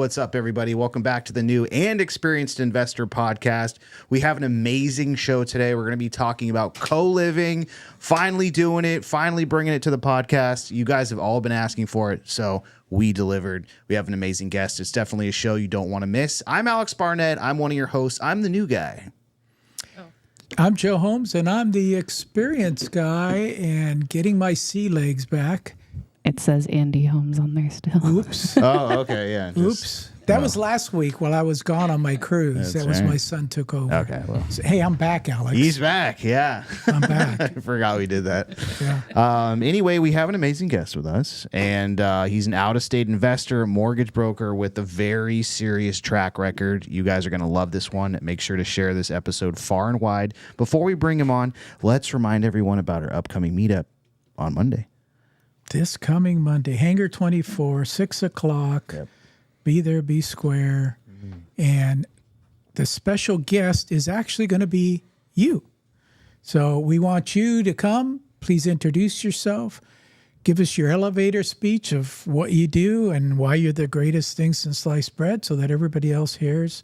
what's up, everybody? Welcome back to the New and Experienced Investor Podcast. We have an amazing show today. We're going to be talking about co-living, finally doing it, finally bringing it to the podcast. You guys have all been asking for it, so we delivered. We have an amazing guest. It's definitely a show you don't want to miss. I'm Alex Barnett. I'm one of your hosts. I'm the new guy. I'm Joe Holmes, and I'm the experienced guy and getting my sea legs back. It says Andy Holmes on there still. Oops. Oh, okay, yeah. Oops. That was last week while I was gone on my cruise. That was right. my son took over. Okay, well. So, hey, I'm back, Alex. He's back, yeah. I'm back. I forgot we did that. Yeah. Anyway, we have an amazing guest with us, and he's an out-of-state investor, mortgage broker with a very serious track record. You guys are going to love this one. Make sure to share this episode far and wide. Before we bring him on, let's remind everyone about our upcoming meetup on Monday. This coming Monday, Hangar 24, 6 o'clock. Yep. Be there, be square. And the special guest is actually going to be you. So we want you to come. Please introduce yourself. Give us your elevator speech of what you do and why you're the greatest thing since sliced bread so that everybody else hears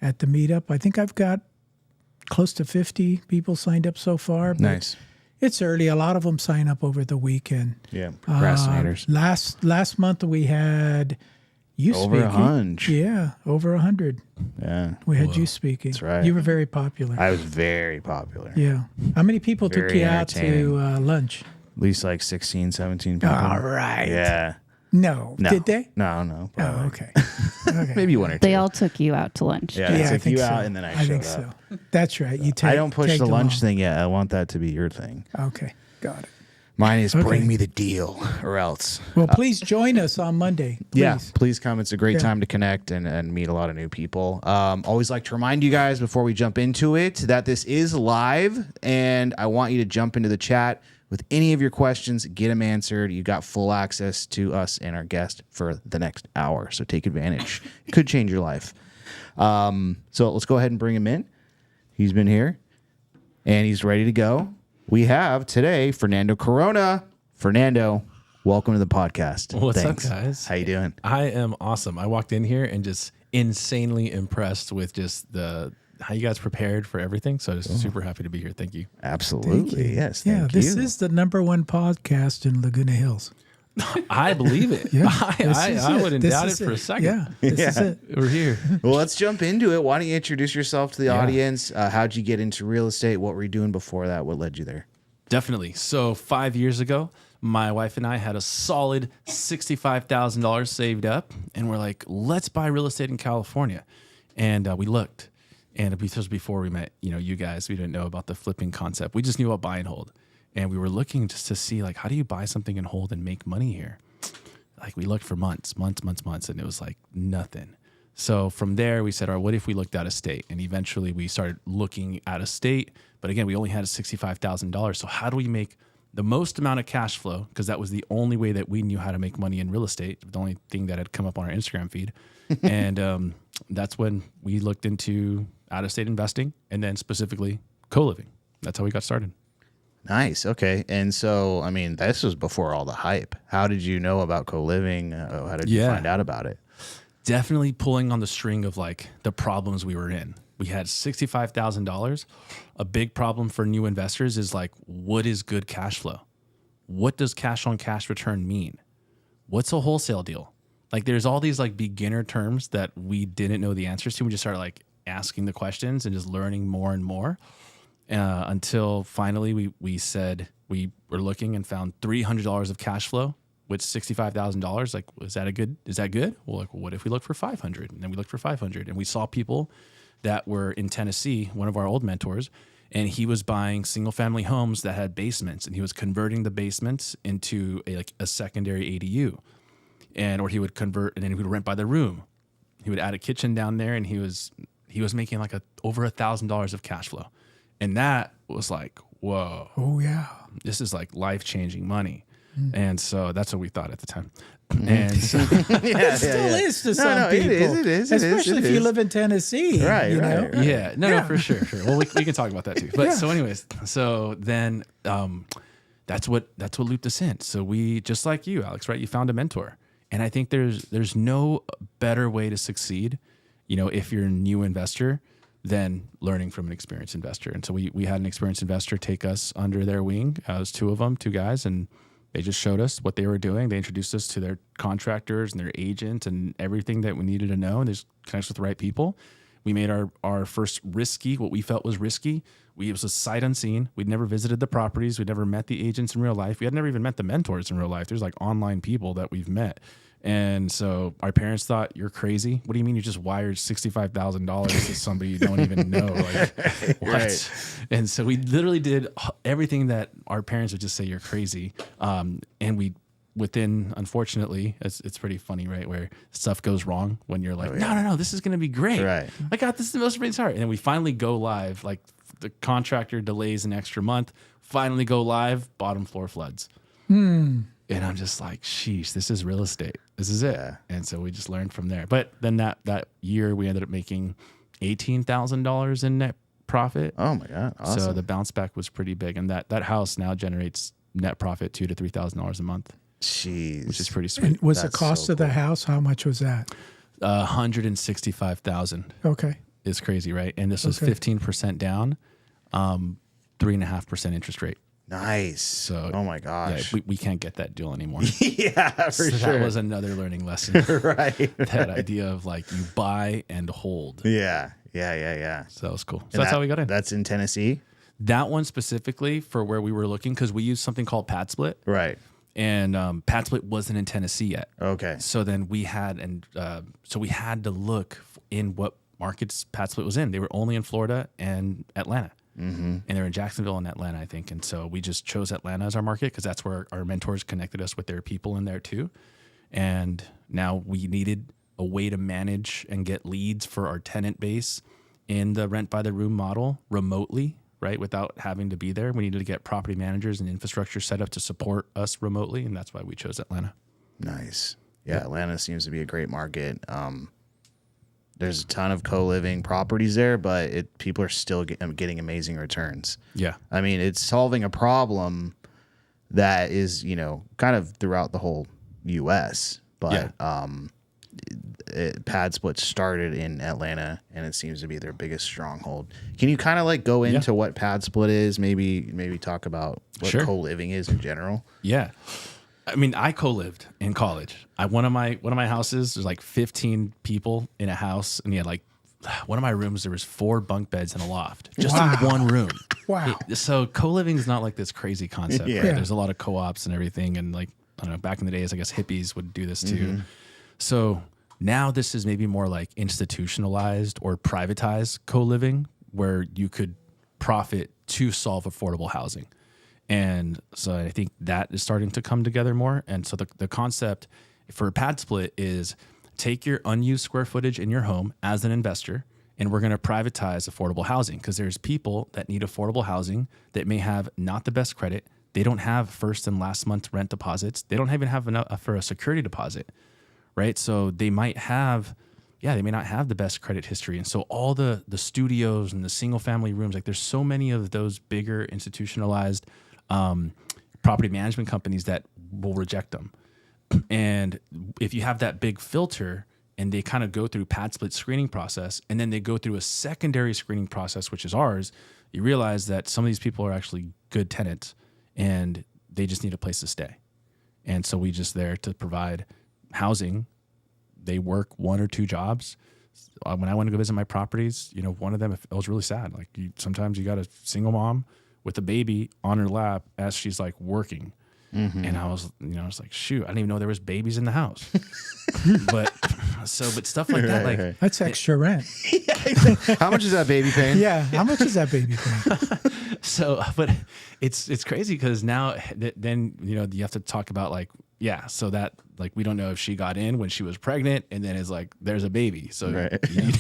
at the meetup. I think I've got close to 50 people signed up so far. But Nice. it's early. A lot of them sign up over the weekend. Yeah, procrastinators. Last month we had you Over speaking. 100. Yeah, over 100. Yeah. We had you speaking. That's right. You were very popular. I was very popular. Yeah. How many people took Very you out to entertaining. lunch? At least like 16, 17 people. All right. Yeah. No. No. Did they? No. Oh, probably. okay. Okay. Maybe one or two. They all took you out to lunch. Yeah, I I took think you so. out and then I showed think up. so. That's right. You I don't push tagged the lunch along. thing yet. I want that to be your thing. Okay. Got it. Mine is Okay. bring me the deal or else. Well, please join us on Monday. Please. Yeah, please come. It's a great Yeah. time to connect and meet a lot of new people. Always like to remind you guys before we jump into it that this is live, and I want you to jump into the chat with any of your questions, get them answered. You got full access to us and our guest for the next hour, so take advantage. It could change your life. So let's go ahead and bring him in. He's been here, and he's ready to go. We have today Fernando Corona. Fernando, welcome to the podcast. What's Thanks. up, guys? How you doing? I am awesome. I walked in here and just insanely impressed with just how you guys prepared for everything. So just super happy to be here. Thank you. Absolutely. Yes. Yeah, Thank this you. is the #1 podcast in Laguna Hills. I believe it. Yeah, I wouldn't doubt it for a second. Yeah, this is it. We're here. Well, let's jump into it. Why don't you introduce yourself to the audience? How'd you get into real estate? What were you doing before that? What led you there? Definitely. So 5 years ago, my wife and I had a solid $65,000 saved up, and we're like, let's buy real estate in California. And we looked, and this was before we met, you guys. We didn't know about the flipping concept. We just knew about buy and hold, and we were looking just to see like, how do you buy something and hold and make money here? Like we looked for months, and it was like nothing. So from there, we said, all right, what if we looked out of state? And eventually we started looking out of state. But again, we only had $65,000. So how do we make the most amount of cash flow? Because that was the only way that we knew how to make money in real estate, the only thing that had come up on our Instagram feed. And that's when we looked into out-of-state investing and then specifically co-living. That's how we got started. Nice. Okay. And so, I mean, this was before all the hype. How did you know about co-living? How did you find out about it? Definitely pulling on the string of like the problems we were in. We had $65,000. A big problem for new investors is like, what is good cash flow? What does cash on cash return mean? What's a wholesale deal? Like there's all these like beginner terms that we didn't know the answers to. We just started like asking the questions and just learning more and more until finally we said we were looking and found $300 of cash flow with $65,000. Like, is that good? Well, like, what if we look for 500? And then we looked for 500 and we saw people that were in Tennessee, one of our old mentors, and he was buying single family homes that had basements and he was converting the basements into a secondary ADU. Or he would convert and then he would rent by the room. He would add a kitchen down there and he was making like over $1,000 of cash flow. And that was like, whoa. Oh, yeah. This is like life-changing money. And so that's what we thought at the time. Mm-hmm. And so, It still is to some people. It is. Especially if you live in Tennessee. Right, you know? right. yeah, no, for sure. Well, we can talk about that too. But so anyways, so then that's what looped us in. So we, just like you, Alex, right? You found a mentor And I think there's no better way to succeed, if you're a new investor, than learning from an experienced investor. And so we had an experienced investor take us under their wing. It was two guys, and they just showed us what they were doing. They introduced us to their contractors and their agent and everything that we needed to know, and they just connected with the right people. We made our first what we felt was risky. It was a sight unseen. We'd never visited the properties. We'd never met the agents in real life. We had never even met the mentors in real life. There's like online people that we've met. And so our parents thought, you're crazy. What do you mean you just wired $65,000 to somebody you don't even know? Like, what? Right. And so we literally did everything that our parents would just say, you're crazy. And unfortunately, it's pretty funny, right? Where stuff goes wrong when you're like, no, this is going to be great. Right. I got this the most amazing start. And then we finally go live. Like the contractor delays an extra month, finally go live, bottom floor floods. And I'm just like, sheesh, this is real estate. This is it. Yeah. And so we just learned from there. But then that year we ended up making $18,000 in net profit. Oh my God. Awesome. So the bounce back was pretty big. And that house now generates net profit $2,000 to $3,000 a month. Jeez. Which is pretty sweet. And was the cost of the house, how much was that? $165,000. Okay. It's crazy, right? And this was 15% down, 3.5% interest rate. Nice. So, oh my gosh. Yeah, we can't get that deal anymore. Yeah, for sure. That was another learning lesson. Right. That idea of like you buy and hold. Yeah. So that was cool. So that's how we got in. That's in Tennessee? That one specifically for where we were looking, because we used something called Pad Split. Right. And Pad Split wasn't in Tennessee yet. Okay. So then we had to look in what markets Pad Split was in. They were only in Florida and Atlanta. Mm-hmm. And they're in Jacksonville and Atlanta, I think. And so we just chose Atlanta as our market because that's where our mentors connected us with their people in there too. And now we needed a way to manage and get leads for our tenant base in the rent by the room model remotely, right? Without having to be there. We needed to get property managers and infrastructure set up to support us remotely. And that's why we chose Atlanta. Nice. Yeah. Atlanta seems to be a great market. There's a ton of co-living properties there, but people are still getting amazing returns. Yeah. I mean, it's solving a problem that is, kind of throughout the whole U.S., but Pad Split started in Atlanta, and it seems to be their biggest stronghold. Can you kind of like go into what Pad Split is? Maybe talk about what co-living is in general? Yeah. I mean, I co-lived in college. One of my houses, there's like 15 people in a house, and one of my rooms, there was 4 bunk beds and a loft just in one room. Wow. So co-living is not like this crazy concept. Yeah. Right? There's a lot of co-ops and everything, and like, I don't know, back in the days, I guess hippies would do this too. Mm-hmm. So now this is maybe more like institutionalized or privatized co-living, where you could profit to solve affordable housing. And so I think that is starting to come together more. And so the concept for a Pad Split is take your unused square footage in your home as an investor, and we're going to privatize affordable housing, because there's people that need affordable housing that may have not the best credit. They don't have first and last month's rent deposits. They don't even have enough for a security deposit, right? So they might have, they may not have the best credit history. And so all the studios and the single family rooms, like there's so many of those bigger institutionalized property management companies that will reject them. And if you have that big filter and they kind of go through Pad Split screening process, and then they go through a secondary screening process, which is ours, you realize that some of these people are actually good tenants and they just need a place to stay. And so we just there to provide housing. They work 1 or 2 jobs. When I went to go visit my properties, one of them, it was really sad. Like sometimes you got a single mom with a baby on her lap as she's like working. Mm-hmm. And I was like, shoot, I didn't even know there was babies in the house. but stuff like that, like that's extra rent. How much is that baby paying? Yeah. How much is that baby paying? So, but it's crazy because now then, you have to talk about like, so that like, we don't know if she got in when she was pregnant, and then it's like, there's a baby. So you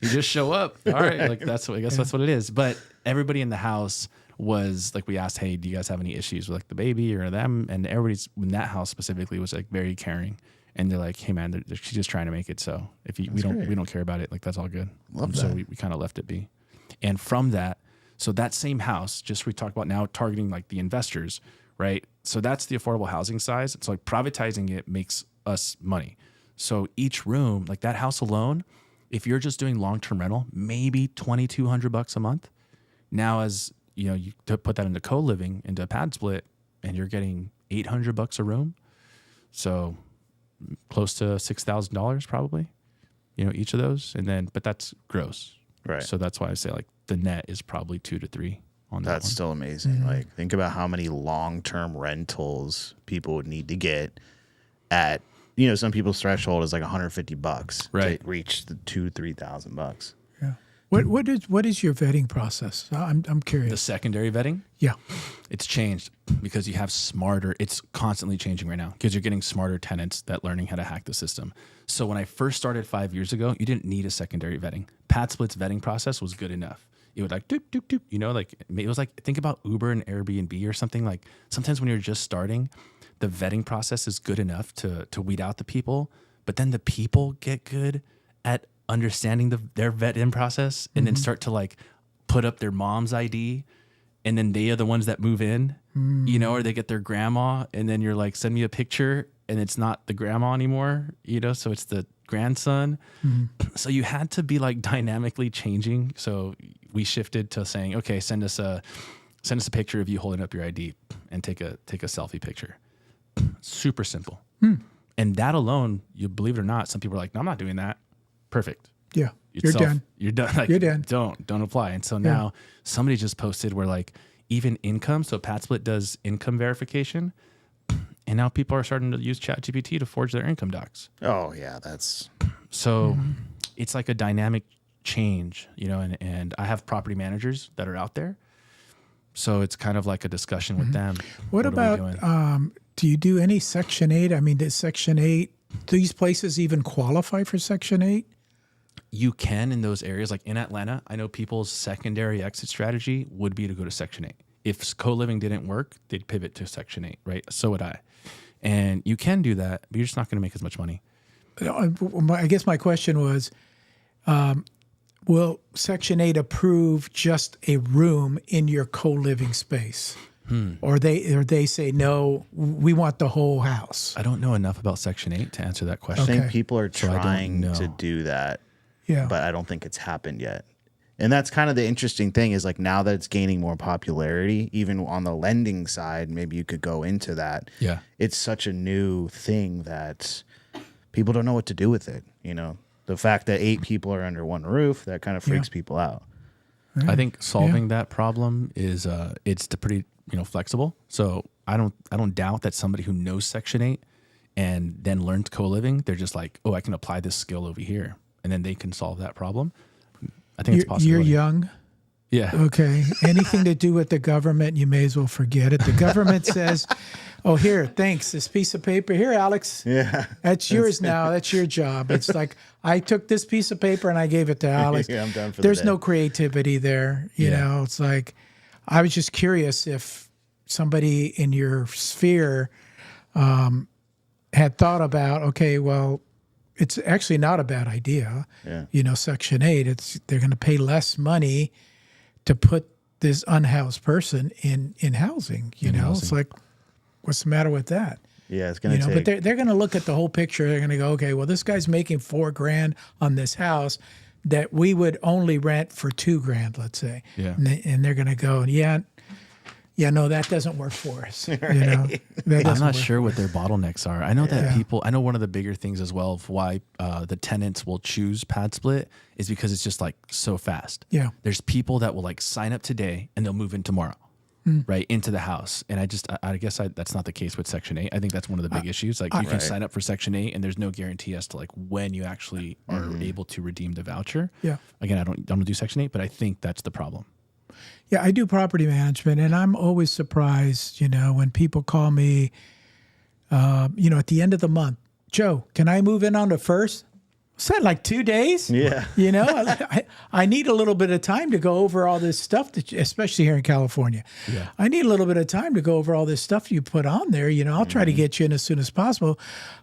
just show up. All right. Like that's what it is. But everybody in the house was like, we asked, hey, do you guys have any issues with like the baby or them? And everybody's in that house specifically was like very caring. And they're like, hey man, she's just trying to make it. So if we don't care about it, like that's all good. So we kind of left it be. And from that, so that same house, just we talked about now targeting like the investors, right? So that's the affordable housing size. So like privatizing it makes us money. So each room, like that house alone, if you're just doing long-term rental, maybe $2,200 a month. Now, as you know, you to put that into co-living, into a pad split, and you're getting $800 a room. So close to $6,000 probably, you know, each of those. And then, but that's gross. Right. So that's why I say like the net is probably 2 to 3 on that That's one. still amazing. Like, think about how many long-term rentals people would need to get at, you know, some people's threshold is like $150 Right. to reach the $2,000-3,000. Yeah. What is your vetting process? I'm curious. The secondary vetting, Yeah. it's changed because you have smarter, it's constantly changing right now because you're getting smarter tenants that learning how to hack the system. So when I first started 5 years ago, you didn't need a secondary vetting. Pad Split's vetting process was good enough. It would like doop, doop, doop, you know, like it was like, think about Uber and Airbnb or something. Like sometimes when you're just starting, the vetting process is good enough to weed out the people, but then the people get good at understanding their vet-in process and then start to like put up their mom's ID, and then they are the ones that move in, you know, or they get their grandma, and then you're like, send me a picture, and it's not the grandma anymore, you know, so it's the grandson. So you had to be like dynamically changing. So we shifted to saying, okay, send us a picture of you holding up your ID and take a selfie picture. Super simple. And that alone, you believe it or not, some people are like, no, I'm not doing that. Perfect. Yeah. You're done. You're done. Like, You're done. Don't apply. And so now somebody just posted where like even income. So Pad Split does income verification, and now people are starting to use ChatGPT to forge their income docs. Oh, yeah, that's... So it's like a dynamic change, you know, and I have property managers that are out there. So it's kind of like a discussion with them. What are we about, doing? do you do any Section 8? I mean, does Section 8, these places even qualify for Section 8? You can in those areas, like in Atlanta, I know people's secondary exit strategy would be to go to Section 8. If co-living didn't work, they'd pivot to Section 8, right? So would I. And you can do that, but you're just not going to make as much money. I guess my question was, will Section 8 approve just a room in your co-living space? Or they say, no, we want the whole house? I don't know enough about Section 8 to answer that I question. think Okay. people are So I don't trying know. to do that, Yeah. but I don't think it's happened yet. And that's kind of the interesting thing is like now that it's gaining more popularity, even on the lending side, maybe you could go into that. Yeah. It's such a new thing that people don't know what to do with it. You know, the fact that 8 people are under one roof, that kind of freaks people out. I think solving that problem is it's pretty, you know, flexible. So I don't doubt that somebody who knows Section 8 and then learns co-living, they're just like, oh, I can apply this skill over here, and then they can solve that problem. I think it's possible. You're young. Yeah. Okay. Anything to do with the government, you may as well forget it. The government says, oh, here, thanks. This piece of paper. Here, Alex. Yeah. That's yours now. That's your job. It's like, I took this piece of paper and I gave it to Alex. Yeah, I'm done for the There's day. no creativity there. You know, it's like, I was just curious if somebody in your sphere had thought about, okay, well, it's actually not a bad idea. Yeah. You know, Section 8, they're going to pay less money to put this unhoused person in housing. You know, it's like, what's the matter with that? Yeah, it's going to take... But they're going to look at the whole picture. They're going to go, okay, well, this guy's making $4,000 on this house that we would only rent for $2,000, let's say. Yeah. And they're going to go, no, that doesn't work for us. You know, that I'm doesn't not work. sure what their bottlenecks are. I know that I know one of the bigger things as well of why the tenants will choose Pad Split is because it's just like so fast. Yeah. There's people that will like sign up today and they'll move in tomorrow, right, into the house. And I guess that's not the case with Section 8. I think that's one of the big issues. Like you can sign up for Section 8 and there's no guarantee as to like when you actually are able to redeem the voucher. Yeah. Again, I don't do Section 8, but I think that's the problem. Yeah, I do property management, and I'm always surprised, you know, when people call me, you know, at the end of the month, Joe, can I move in on the 1st? Is that like 2 days? Yeah. You know, I need a little bit of time to go over all this stuff, especially here in California. Yeah. I need a little bit of time to go over all this stuff you put on there. You know, I'll try to get you in as soon as possible,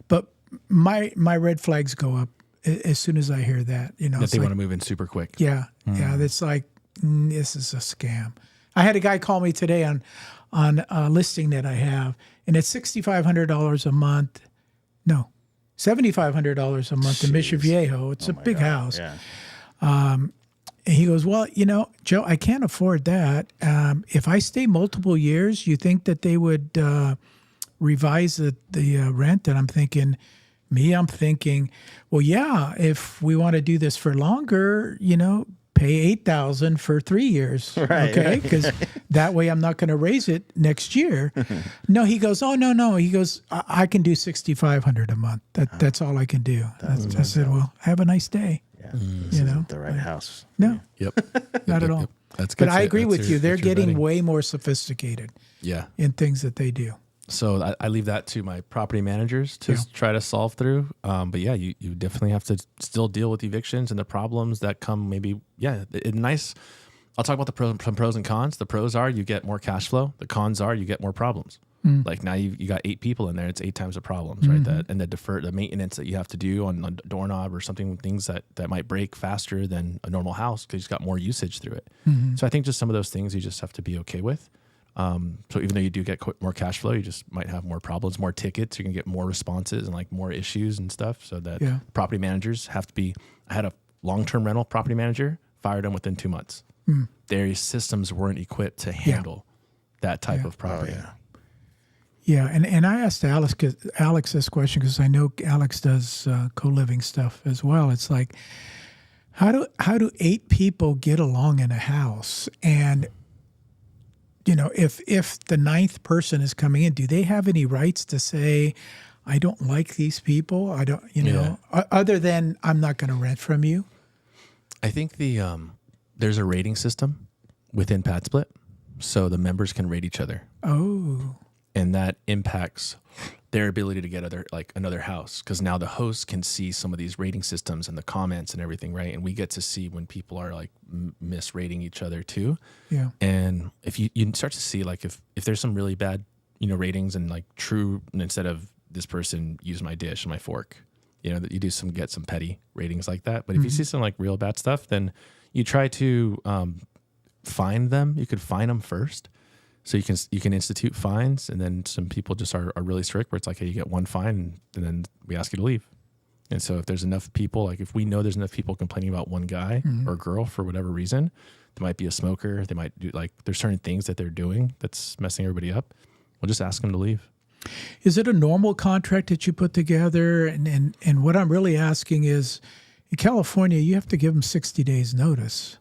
but my red flags go up as soon as I hear that. You know, That it's they like, want to move in super quick. yeah, yeah. That's like, this is a scam. I had a guy call me today on a listing that I have, and it's $6,500 a month. No, $7,500 a month in Mission Viejo. It's a big house. Yeah. And he goes, well, Joe, I can't afford that. If I stay multiple years, you think that they would revise the rent? And I'm thinking, well, yeah, if we want to do this for longer, pay $8,000 for 3 years. Right. Okay. Because that way I'm not going to raise it next year. No, he goes, oh, no. He goes, I can do $6,500 a month. That's all I can do. I said, well, have a nice day. Yeah. This isn't the right house. No, Yep. not at all. That's good. But I agree with you. They're that's your getting vetting. way more sophisticated Yeah. in things that they do. So I leave that to my property managers to try to solve through. But yeah, you definitely have to still deal with evictions and the problems that come maybe, nice. I'll talk about some pros and cons. The pros are you get more cash flow. The cons are you get more problems. Like now you got 8 people in there. It's 8 times the problems, right? And the maintenance that you have to do on a doorknob or something, things that might break faster than a normal house because you've got more usage through it. So I think just some of those things you just have to be okay with. So even though you do get more cash flow, you just might have more problems, more tickets. You can get more responses and like more issues and stuff. So that property managers have to be. I had a long-term rental property manager, fired him within 2 months. Their systems weren't equipped to handle that type of property. Yeah, and I asked Alex this question because I know Alex does co-living stuff as well. It's like, how do 8 people get along in a house? And if the 9th person is coming in, do they have any rights to say, I don't like these people? I don't, other than I'm not going to rent from you? I think there's a rating system within PadSplit, so the members can rate each other. Oh. And that impacts their ability to get another house because now the hosts can see some of these rating systems and the comments and everything, right? And we get to see when people are like misrating each other too. Yeah. And if you start to see like if there's some really bad ratings and like true, instead of this person used my dish and my fork, that you get some petty ratings like that. But if you see some like real bad stuff, then you try to find them. You could find them first. So you can institute fines, and then some people just are really strict where it's like, hey, you get 1 fine, and then we ask you to leave. And so if there's enough people, like if we know there's enough people complaining about one guy or girl for whatever reason, they might be a smoker, they might do there's certain things that they're doing that's messing everybody up. We'll just ask them to leave. Is it a normal contract that you put together? And what I'm really asking is, in California, you have to give them 60 days notice.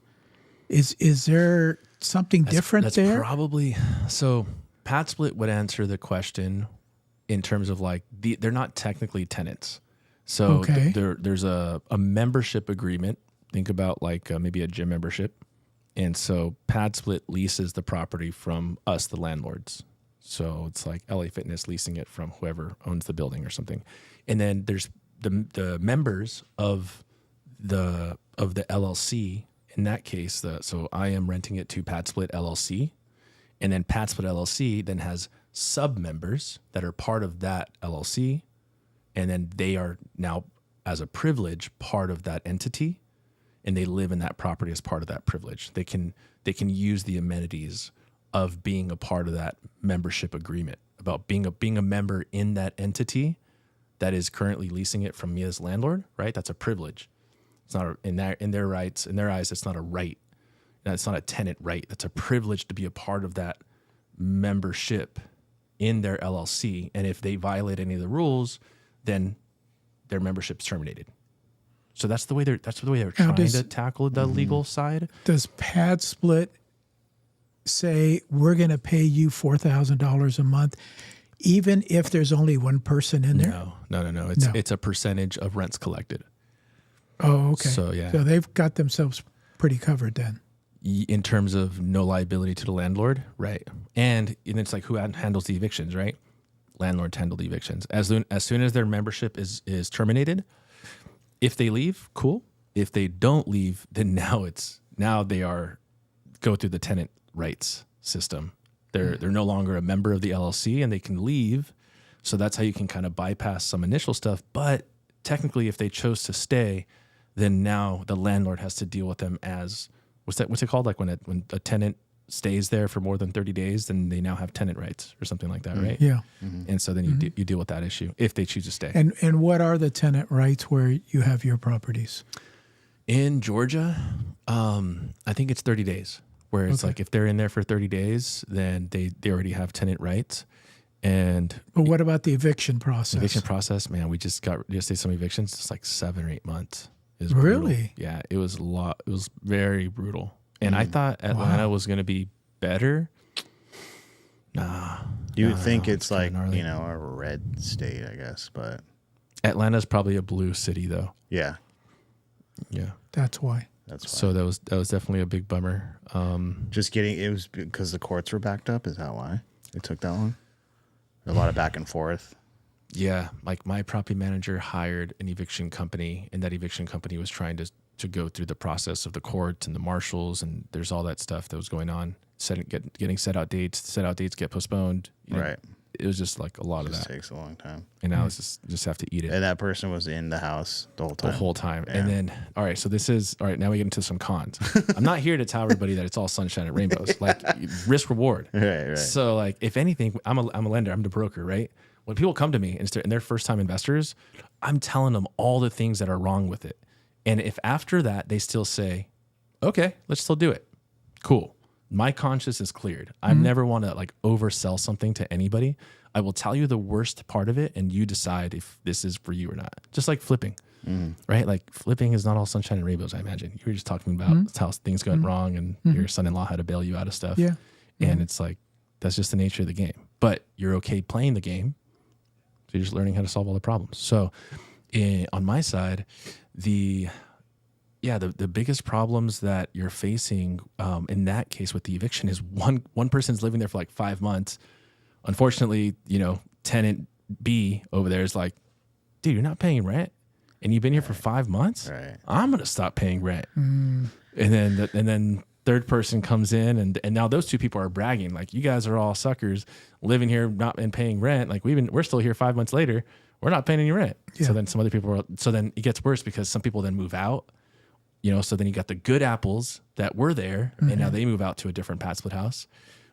Is there something different there? That's probably so. PadSplit would answer the question in terms of like they're not technically tenants. So there's a membership agreement. Think about like maybe a gym membership, and so PadSplit leases the property from us, the landlords. So it's like LA Fitness leasing it from whoever owns the building or something, and then there's the members of the LLC. In that case, so I am renting it to PadSplit LLC, and then PadSplit LLC then has sub-members that are part of that LLC, and then they are now, as a privilege, part of that entity, and they live in that property as part of that privilege. They can use the amenities of being a part of that membership agreement, about being a member in that entity that is currently leasing it from me as landlord, right? That's a privilege. It's not in their eyes, it's not a right. It's not a tenant right. That's a privilege to be a part of that membership in their LLC. And if they violate any of the rules, then their membership's terminated. So that's the way they're trying to tackle the legal side. Does PadSplit say we're going to pay you $4,000 a month, even if there's only one person in there? No. It's a percentage of rents collected. Oh, okay. So they've got themselves pretty covered then. In terms of no liability to the landlord, right? And it's like who handles the evictions, right? Landlords handle the evictions. As soon as their membership is terminated, if they leave, cool. If they don't leave, then now they go through the tenant rights system. They're no longer a member of the LLC and they can leave. So that's how you can kind of bypass some initial stuff. But technically, if they chose to stay, then now the landlord has to deal with them as what's it called? Like when a tenant stays there for more than 30 days, then they now have tenant rights or something like that, right? Yeah. And so then you deal with that issue if they choose to stay. And what are the tenant rights where you have your properties? In Georgia, I think it's 30 days, where it's like if they're in there for 30 days, then they already have tenant rights. But what about the eviction process? Eviction process, man, we just did some evictions. It's like 7 or 8 months. It was Really? brutal. Yeah, it was a lot. It was very brutal. And I thought Atlanta was going to be better. Nah. You would think it's kinda like, gnarly. a red state, I guess, but Atlanta's probably a blue city though. yeah, Yeah. That's why. that's why. So that was definitely a big bummer. It was because the courts were backed up. Is that why it took that long? A lot of back and forth. Yeah, like my property manager hired an eviction company, and that eviction company was trying to go through the process of the courts and the marshals, and there's all that stuff that was going on. Getting set out dates get postponed. Right. It was just like a lot of Just that. takes a long time. And now it's just have to eat it And that person was in the house the whole time. the whole time. Yeah. And then, all right, so now we get into some cons. I'm not here to tell everybody that it's all sunshine and rainbows. Like risk reward. Right. So like, if anything, I'm a lender, I'm the broker, right? When people come to me and they're first time investors, I'm telling them all the things that are wrong with it. And if after that they still say, okay, let's still do it, cool. My conscience is cleared. I never want to like oversell something to anybody. I will tell you the worst part of it, and you decide if this is for you or not. Just like flipping, right? Like flipping is not all sunshine and rainbows. I imagine you were just talking about how things went wrong, and your son-in-law had to bail you out of stuff. Yeah. And it's like that's just the nature of the game. But you're okay playing the game, so you're just learning how to solve all the problems. So, on my side, the biggest problems that you're facing in that case with the eviction is one person's living there for like 5 months. Unfortunately, tenant B over there is like, dude, you're not paying rent, and you've been here for 5 months. Right. I'm gonna stop paying rent. And then third person comes in, and now those two people are bragging like, you guys are all suckers living here not and paying rent. Like we're still here 5 months later. We're not paying any rent. Yeah. So then some other people so then it gets worse because some people then move out. So then you got the good apples that were there, and now they move out to a different pad split house,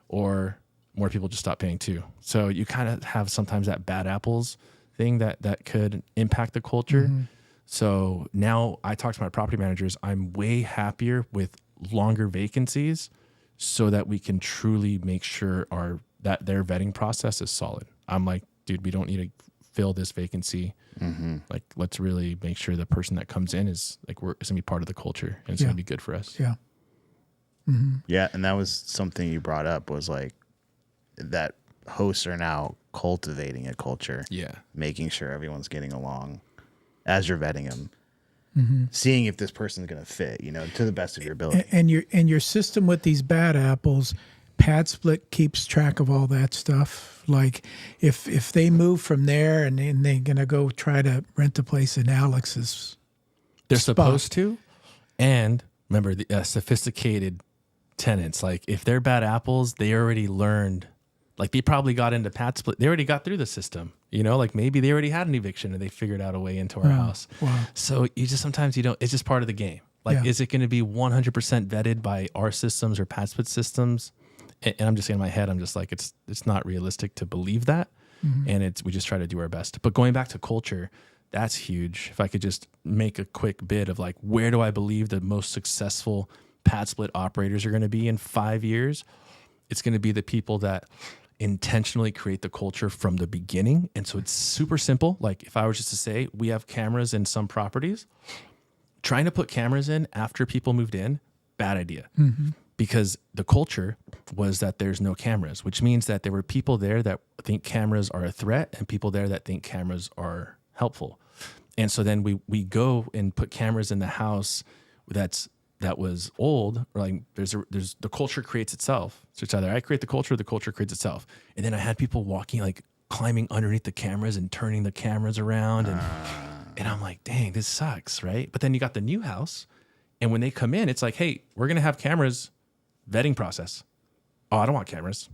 or more people just stop paying too. So you kind of have sometimes that bad apples thing that could impact the culture. So now I talk to my property managers. I'm way happier with longer vacancies so that we can truly make sure that their vetting process is solid. I'm like, dude, we don't need to fill this vacancy. Like, let's really make sure the person that comes in is like, it's gonna be part of the culture and it's gonna be good for us. Yeah. Yeah, and that was something you brought up was like that hosts are now cultivating a culture. Yeah. Making sure everyone's getting along as you're vetting them. Seeing if this person's going to fit, to the best of your ability. And your system with these bad apples, Pad Split keeps track of all that stuff. Like if they move from there and they're gonna go try to rent a place in Alex's, They're spot. supposed to. And remember, the sophisticated tenants, like if they're bad apples, they already learned. Like they probably got into Pad Split. They already got through the system. Like maybe they already had an eviction and they figured out a way into our house. Wow. So sometimes you don't. It's just part of the game. Like, is it going to be 100% vetted by our systems or Pad Split systems? And I'm just in my head, I'm just like, it's not realistic to believe that. And we just try to do our best. But going back to culture, that's huge. If I could just make a quick bit of like, where do I believe the most successful Pad Split operators are going to be in 5 years? It's going to be the people that intentionally create the culture from the beginning. And so it's super simple. Like if I was just to say, we have cameras in some properties, trying to put cameras in after people moved in, bad idea. Because the culture was that there's no cameras, which means that there were people there that think cameras are a threat and people there that think cameras are helpful. And so then we go and put cameras in the house that was old, or like there's the culture creates itself. So it's either I create the culture or the culture creates itself. And then I had people walking, like climbing underneath the cameras and turning the cameras around. And I'm like, dang, this sucks, right? But then you got the new house. And when they come in, it's like, hey, we're going to have cameras, vetting process. Oh, I don't want cameras.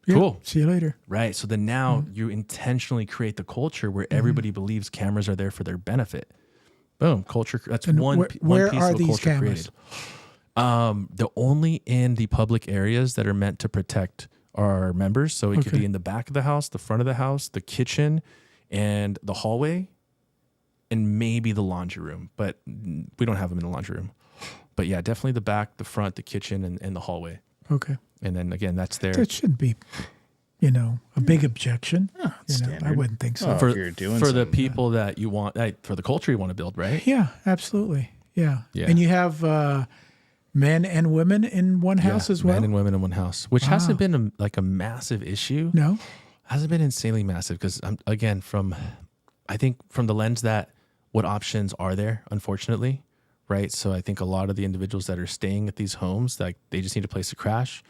Yeah, Cool. see you later. Right. So then now you intentionally create the culture where everybody believes cameras are there for their benefit. Boom. Culture. That's And one where piece are of a these culture cameras? created. The only in the public areas that are meant to protect our members. So it could Okay. be in the back of the house, the front of the house, the kitchen, and the hallway, and maybe the laundry room. But we don't have them in the laundry room. But yeah, definitely the back, the front, the kitchen, and the hallway. Okay. And then again, that's there. That shouldn't be, a big objection. I standard. wouldn't think so. Oh, for if you're doing for the something, people that you want, for the culture you want to build, right? Yeah, absolutely. Yeah. Yeah. And you have men and women in one house Yeah, as well? Men and women in one house, which hasn't been a massive issue. No? Hasn't been insanely massive because again, I think from the lens that what options are there, unfortunately, right? So I think a lot of the individuals that are staying at these homes, like they just need a place to crash.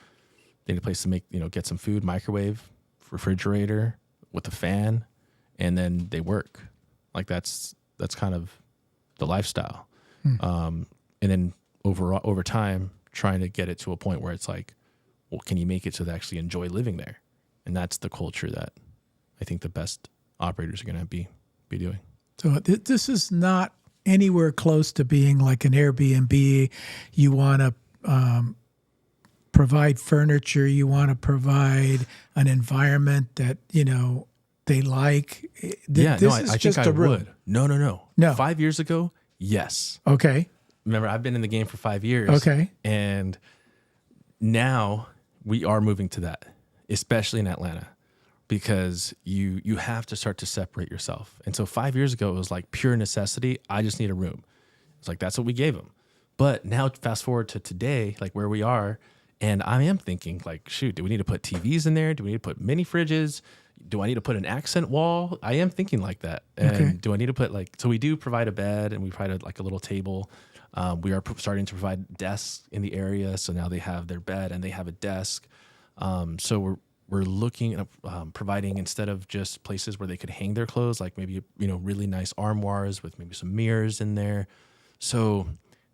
They need a place to make, get some food, microwave, refrigerator with a fan, and then they work. Like that's kind of the lifestyle. And then over time, trying to get it to a point where it's like, well, can you make it so they actually enjoy living there? And that's the culture that I think the best operators are going to be doing. So this is not anywhere close to being like an Airbnb. You want to provide furniture. You want to provide an environment that, they like. Yeah, this no, is I just think I a room. would. No. No. 5 years ago, yes. Okay. Remember, I've been in the game for 5 years. Okay. And now we are moving to that, especially in Atlanta, because you have to start to separate yourself. And so 5 years ago, it was like pure necessity. I just need a room. It's like, that's what we gave them. But now fast forward to today, like where we are, and I am thinking like, shoot, do we need to put TVs in there? Do we need to put mini fridges? Do I need to put an accent wall? I am thinking like that. And Okay. do I need to put so we do provide a bed and we provide a little table. We are starting to provide desks in the area. So now they have their bed and they have a desk. So we're looking at providing, instead of just places where they could hang their clothes, like maybe, really nice armoires with maybe some mirrors in there. So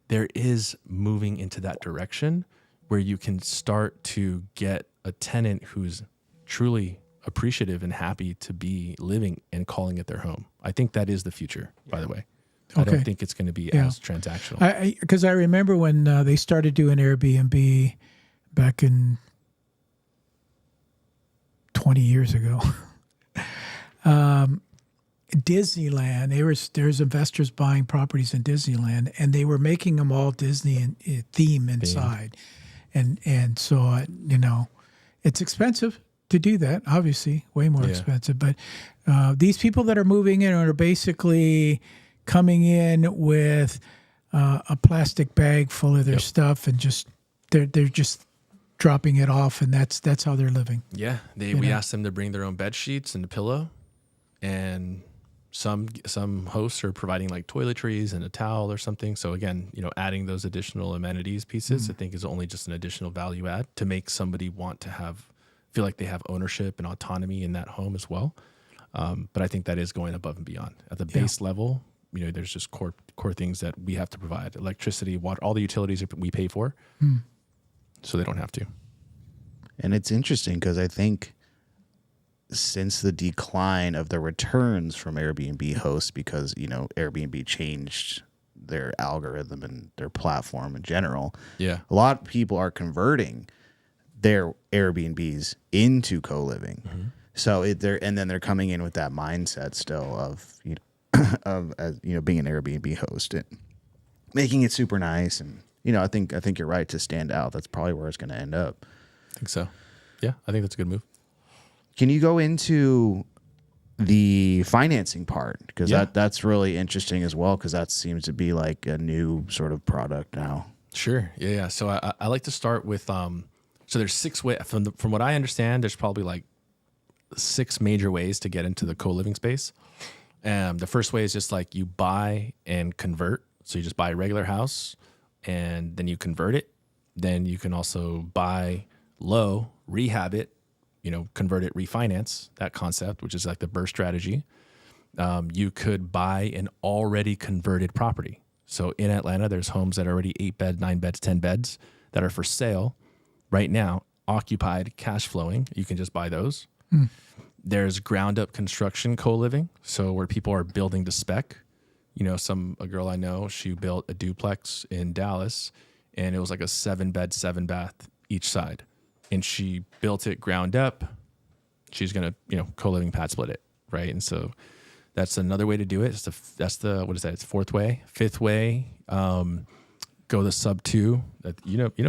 there is moving into that direction where you can start to get a tenant who's truly appreciative and happy to be living and calling it their home. I think that is the future, by the way. I Okay. don't think it's going to be as transactional. Because I remember when they started doing Airbnb back in 20 years ago. Disneyland, there's investors buying properties in Disneyland, and they were making them all Disney theme inside. And so, it's expensive to do that, obviously, way more expensive. But these people that are moving in are basically coming in with a plastic bag full of their stuff, and they're just dropping it off, and that's how they're living. Yeah, we asked them to bring their own bed sheets and a pillow, and some hosts are providing like toiletries and a towel or something. So again, adding those additional amenities pieces, I think is only just an additional value add to make somebody want to feel like they have ownership and autonomy in that home as well. But I think that is going above and beyond at the base level. There's just core things that we have to provide: electricity, water, all the utilities that we pay for, so they don't have to. And it's interesting because I think since the decline of the returns from Airbnb hosts, because, Airbnb changed their algorithm and their platform in general, Yeah. a lot of people are converting their Airbnbs into co-living. Mm-hmm. So they're coming in with that mindset still of, being an Airbnb host and making it super nice. And, I think you're right to stand out. That's probably where it's going to end up. I think so. Yeah, I think that's a good move. Can you go into the financing part? Because that's really interesting as well, because that seems to be like a new sort of product now. Sure. Yeah. So I like to start with so there's 6 ways from what I understand. There's probably like 6 major ways to get into the co-living space. The first way is just like you buy and convert. So you just buy a regular house and then you convert it. Then you can also buy low, rehab it, convert it, refinance, that concept, which is like the BRRRR strategy. You could buy an already converted property. So in Atlanta, there's homes that are already 8 beds, 9 beds, 10 beds that are for sale right now, occupied, cash flowing. You can just buy those. There's ground up construction co-living. So where people are building to spec. A girl I know, she built a duplex in Dallas and it was like a 7-bed, 7-bath each side. And she built it ground up. She's going to, co-living pad split it. Right. And so that's another way to do it. That's the, what is that? It's fourth way, fifth way. Go the sub 2,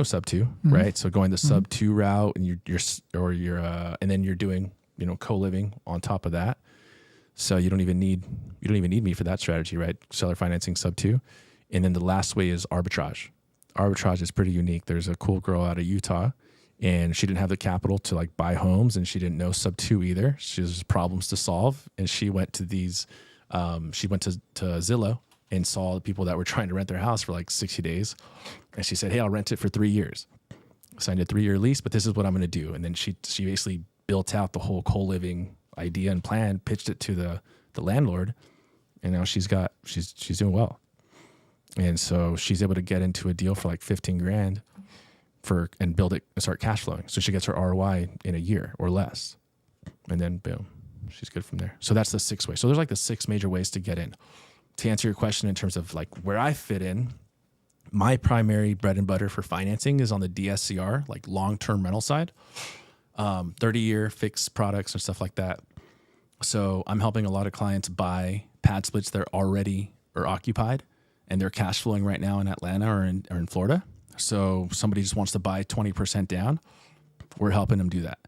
sub 2, right? So going the sub 2 route, and and then you're doing, co-living on top of that. So you don't even need me for that strategy, right? Seller financing sub 2. And then the last way is arbitrage. Arbitrage is pretty unique. There's a cool girl out of Utah, and she didn't have the capital to like buy homes, and she didn't know sub 2 either. She has problems to solve. And she went to to Zillow and saw the people that were trying to rent their house for like 60 days. And she said, hey, I'll rent it for 3 years. Signed a 3-year lease, but this is what I'm going to do. And then she basically built out the whole co-living idea and plan, pitched it to the landlord. And now she's doing well. And so she's able to get into a deal for like 15 grand and build it and start cash flowing. So she gets her ROI in a year or less. And then boom, she's good from there. So that's the 6 way. So there's like the 6 major ways to get in. To answer your question in terms of like where I fit in, my primary bread and butter for financing is on the DSCR, like long-term rental side, 30-year fixed products and stuff like that. So I'm helping a lot of clients buy pad splits that already are occupied and they're cash flowing right now in Atlanta or in Florida. So somebody just wants to buy 20% down. We're helping them do that.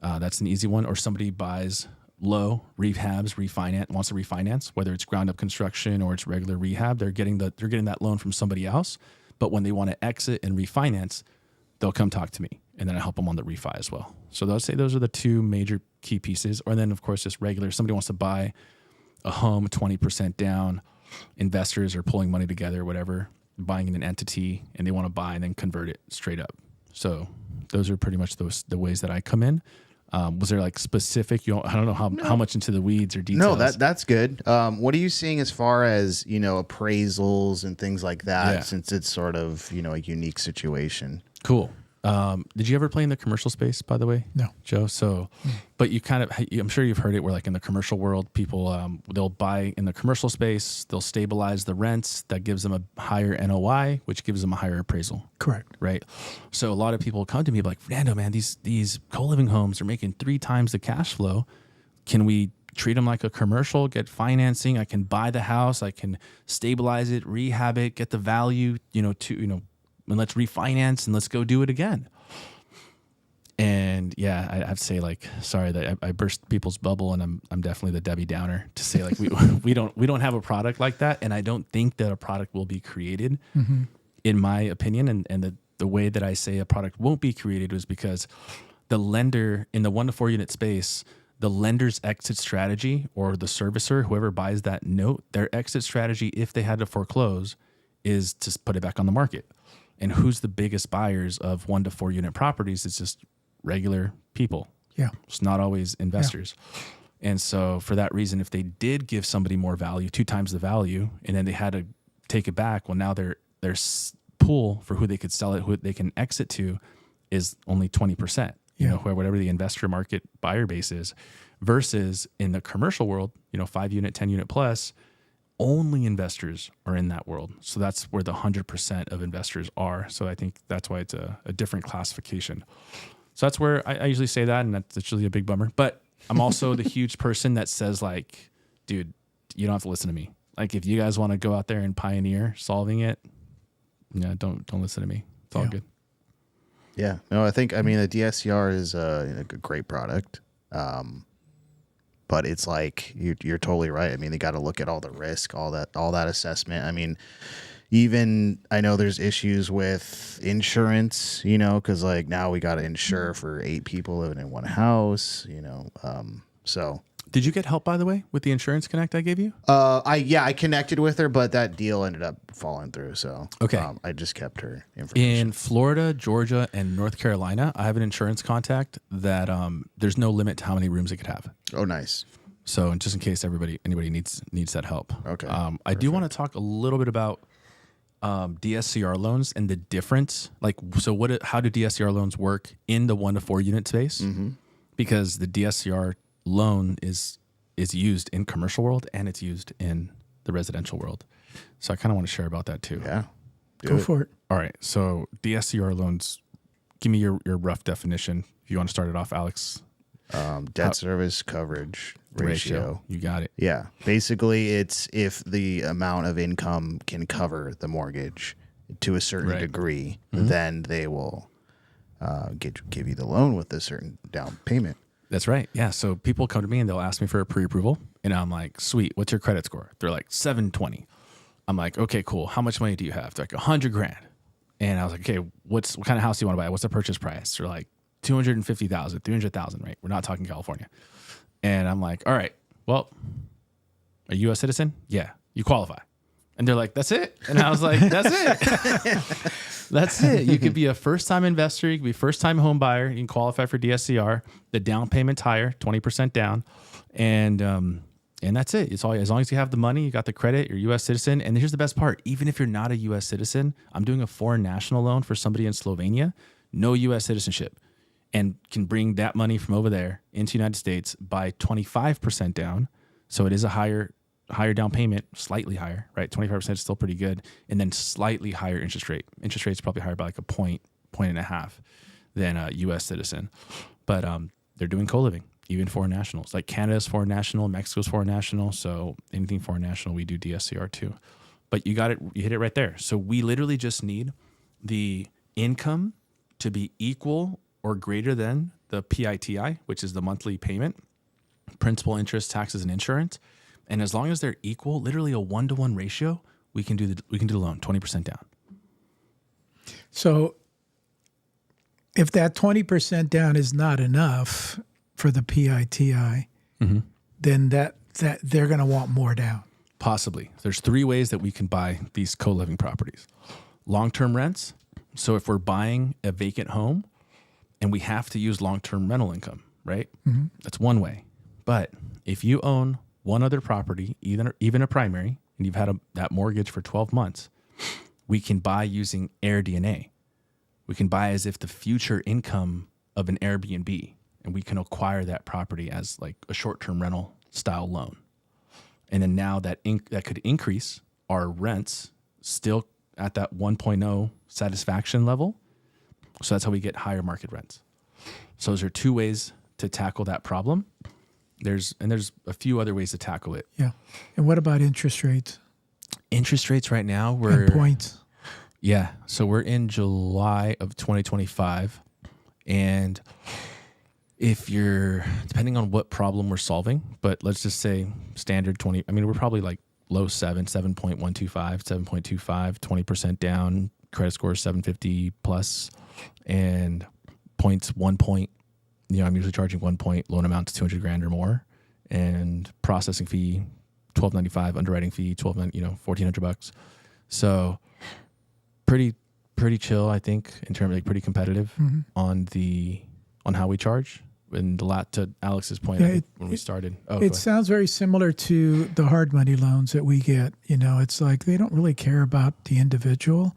That's an easy one. Or somebody buys low wants to refinance, whether it's ground up construction or it's regular rehab. They're getting that loan from somebody else. But when they want to exit and refinance, they'll come talk to me, and then I help them on the refi as well. So I'll say those are the 2 major key pieces. Or then of course, just regular, somebody wants to buy a home 20% down, investors are pulling money together, whatever, buying an entity, and they want to buy and then convert it straight up. So those are pretty much the ways that I come in. Was there like specific, I don't know how much into the weeds or details. No, that's good. What are you seeing as far as, appraisals and things like that, since it's sort of, a unique situation? Cool. Did you ever play in the commercial space, by the way? No. Joe? So, but I'm sure you've heard it where like in the commercial world, people, they'll buy in the commercial space, they'll stabilize the rents. That gives them a higher NOI, which gives them a higher appraisal. Correct. Right. So a lot of people come to me like, Fernando, man, these co-living homes are making 3 times the cash flow. Can we treat them like a commercial, get financing? I can buy the house. I can stabilize it, rehab it, get the value, and let's refinance and let's go do it again. And yeah, I have to say, like, sorry that I burst people's bubble, and I'm definitely the Debbie Downer to say like we don't have a product like that, and I don't think that a product will be created, in my opinion. And the way that I say a product won't be created is because the lender in the 1 to 4 unit space, the lender's exit strategy, or the servicer, whoever buys that note, their exit strategy, if they had to foreclose, is to put it back on the market. And who's the biggest buyers of 1 to 4 unit properties? It's just regular people. Yeah. It's not always investors. Yeah. And so for that reason, if they did give somebody more value, 2 times the value, and then they had to take it back, well, now their pool for who they could sell it, who they can exit to, is only 20%. Whatever the investor market buyer base is, versus in the commercial world, 5 unit, 10 unit plus, only investors are in that world. So that's where the 100% of investors are. So I think that's why it's a different classification. So that's where I usually say that, and that's usually a big bummer. But I'm also the huge person that says like, dude, you don't have to listen to me. Like if you guys want to go out there and pioneer solving it, don't listen to me. It's all good. Yeah. No, the DSCR is a great product. But it's like you're totally right. They got to look at all the risk, all that assessment. Even I know there's issues with insurance, because like now we got to insure for 8 people living in one house, So did you get help, by the way, with the Insurance Connect I gave you? I connected with her, but that deal ended up falling through. So okay, I just kept her information. In Florida, Georgia, and North Carolina, I have an insurance contact that there's no limit to how many rooms it could have. Oh, nice. So just in case anybody needs that help. Okay. I do want to talk a little bit about DSCR loans and the difference. Like, so how do DSCR loans work in the 1 to 4 unit space? Mm-hmm. Because the DSCR loan is used in commercial world and it's used in the residential world. So I kind of want to share about that too. Yeah. Go for it. All right. So DSCR loans, give me your rough definition. If you want to start it off, Alex. Debt service coverage ratio. You got it. Yeah. Basically, it's if the amount of income can cover the mortgage to a certain degree, then they will give you the loan with a certain down payment. That's right. Yeah. So people come to me and they'll ask me for a pre-approval. And I'm like, sweet, what's your credit score? They're like 720. I'm like, okay, cool. How much money do you have? They're like $100,000. And I was like, okay, what kind of house do you want to buy? What's the purchase price? They're like 250,000, 300,000, right? We're not talking California. And I'm like, all right, well, are you a U.S. citizen? Yeah, you qualify. And they're like, that's it. And I was like, that's it. That's it. You could be a first-time investor. You could be a first-time home buyer. You can qualify for DSCR. The down payment's higher, 20% down. And that's it. It's all, as long as you have the money, you got the credit, you're a U.S. citizen. And here's the best part. Even if you're not a U.S. citizen, I'm doing a foreign national loan for somebody in Slovenia, no U.S. citizenship, and can bring that money from over there into the United States by 25% down. So it is a higher down payment, slightly higher, right? 25% is still pretty good. And then slightly higher interest rate. Interest rate's probably higher by like a point and a half than a U.S. citizen. But they're doing co-living, even foreign nationals. Like Canada's foreign national, Mexico's foreign national. So anything foreign national, we do DSCR too. But you got it, you hit it right there. So we literally just need the income to be equal or greater than the PITI, which is the monthly payment, principal, interest, taxes, and insurance. And as long as they're equal, literally a 1-to-1 ratio, we can do the loan 20% down. So if that 20% down is not enough for the PITI, then that they're going to want more down. Possibly. There's 3 ways that we can buy these co-living properties. Long-term rents. So if we're buying a vacant home and we have to use long-term rental income, right? That's one way. But if you own one other property, even a primary, and you've had that mortgage for 12 months, we can buy using AirDNA. We can buy as if the future income of an Airbnb, and we can acquire that property as like a short-term rental style loan. And then now that could increase our rents still at that 1.0 satisfaction level. So that's how we get higher market rents. So those are 2 ways to tackle that problem. There's a few other ways to tackle it. Yeah. And what about interest rates? Interest rates right now, And points. Yeah. So we're in July of 2025. And if you're, depending on what problem we're solving, but let's just say standard 20, I mean, we're probably like low 7.125, 7.25, 20% down, credit score is 750 plus, and points 1 point. I'm usually charging 1 point, loan amount to $200,000 or more, and processing fee $1,295, underwriting fee $1,400. So pretty chill, I think, in terms of like pretty competitive on how we charge. And a lot to Alex's point when we started. It sounds very similar to the hard money loans that we get. It's like they don't really care about the individual;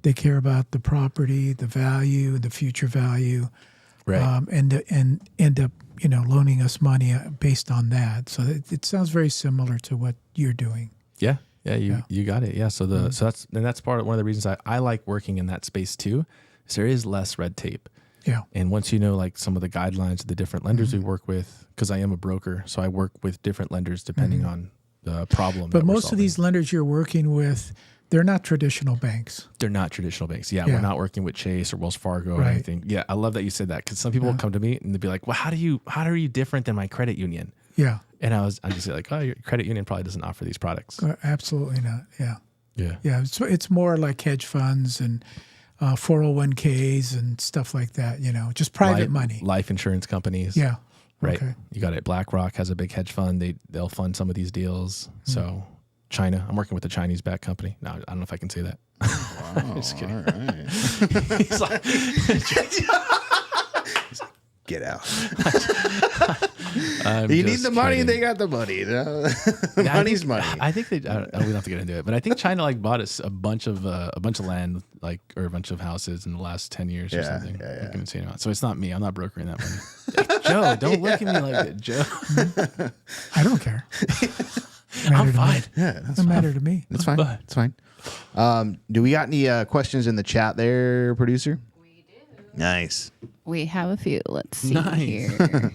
they care about the property, the value, the future value. Right. And end up, loaning us money based on that. So it sounds very similar to what you're doing. Yeah. You got it. Yeah. So that's one of the reasons I like working in that space too. Is there is less red tape. Yeah. And once you know like some of the guidelines of the different lenders we work with, because I am a broker, so I work with different lenders depending on the problem. But most of these lenders you're working with, they're not traditional banks. They're not traditional banks. Yeah, we're not working with Chase or Wells Fargo or anything. Yeah, I love that you said that, because some people will come to me and they'll be like, "Well, how are you different than my credit union?" Yeah. And I just say like, "Oh, your credit union probably doesn't offer these products." Absolutely not. Yeah. Yeah. Yeah. It's more like hedge funds and 401ks and stuff like that. Just private money. Life insurance companies. Yeah. Right. Okay. You got it. BlackRock has a big hedge fund. They'll fund some of these deals. So. China. I'm working with a Chinese-backed company. No, I don't know if I can say that. Wow, just kidding. All right. He's like, get out. You need the money, they got the money. Money's money. I think we don't have to get into it, but I think China like bought a bunch of land, like, or a bunch of houses in the last 10 years or something. Yeah. So it's not me. I'm not brokering that money. Joe, don't look at me like that, Joe. I don't care. I'm fine. Yeah, that's Doesn't matter to me. It's fine. It's fine. Do we got any questions in the chat there, producer? We do. Nice. We have a few. Let's see Nice. here.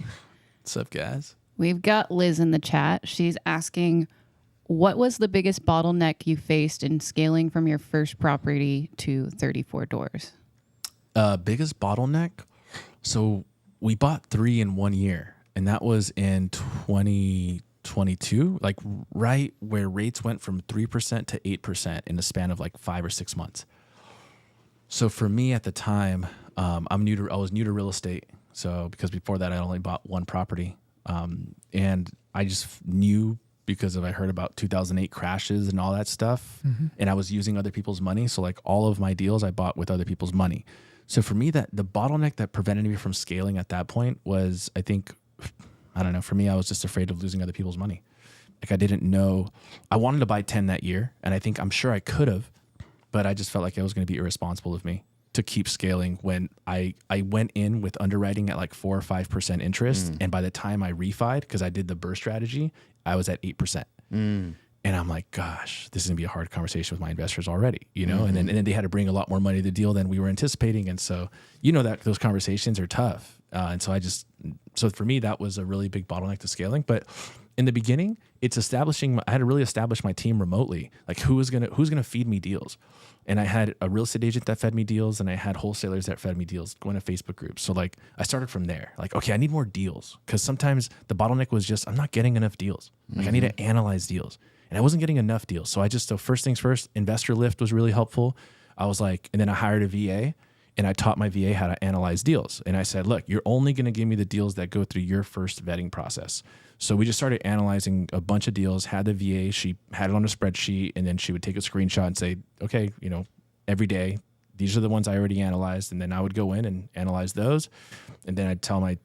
What's up, guys? We've got Liz in the chat. She's asking, what was the biggest bottleneck you faced in scaling from your first property to 34 doors? Biggest bottleneck? So we bought 3 in 1 year, and that was in 2022, like right where rates went from 3% to 8% in the span of like 5 or 6 months. So for me at the time, I was new to real estate. So because before that, I only bought 1 property. And I just knew because I heard about 2008 crashes and all that stuff. Mm-hmm. And I was using other people's money. So like all of my deals I bought with other people's money. So for me, that the bottleneck that prevented me from scaling at that point was, I think, I don't know, for me, I was just afraid of losing other people's money. Like I didn't know, I wanted to buy 10 that year. And I'm sure I could have, but I just felt like it was going to be irresponsible of me to keep scaling when I went in with underwriting at like 4 or 5% interest. And by the time I refied, because I did the burst strategy, I was at 8%. And I'm like, gosh, this is gonna be a hard conversation with my investors already, you know? And then they had to bring a lot more money to the deal than we were anticipating. And so, you know, that those conversations are tough. And so so for me, that was a really big bottleneck to scaling. But in the beginning, it's I had to really establish my team remotely. Like who's gonna feed me deals? And I had a real estate agent that fed me deals, and I had wholesalers that fed me deals, going to Facebook groups. So like I started from there. Like, okay, I need more deals, because sometimes the bottleneck was just I'm not getting enough deals. Like I need to analyze deals, and I wasn't getting enough deals. So first things first, Investor Lift was really helpful. I was like, and then I hired a VA, and I taught my VA how to analyze deals. And I said, look, you're only going to give me the deals that go through your first vetting process. So we just started analyzing a bunch of deals, had the VA, she had it on a spreadsheet, and then she would take a screenshot and say, okay, you know, every day, these are the ones I already analyzed. And then I would go in and analyze those. And then I'd tell my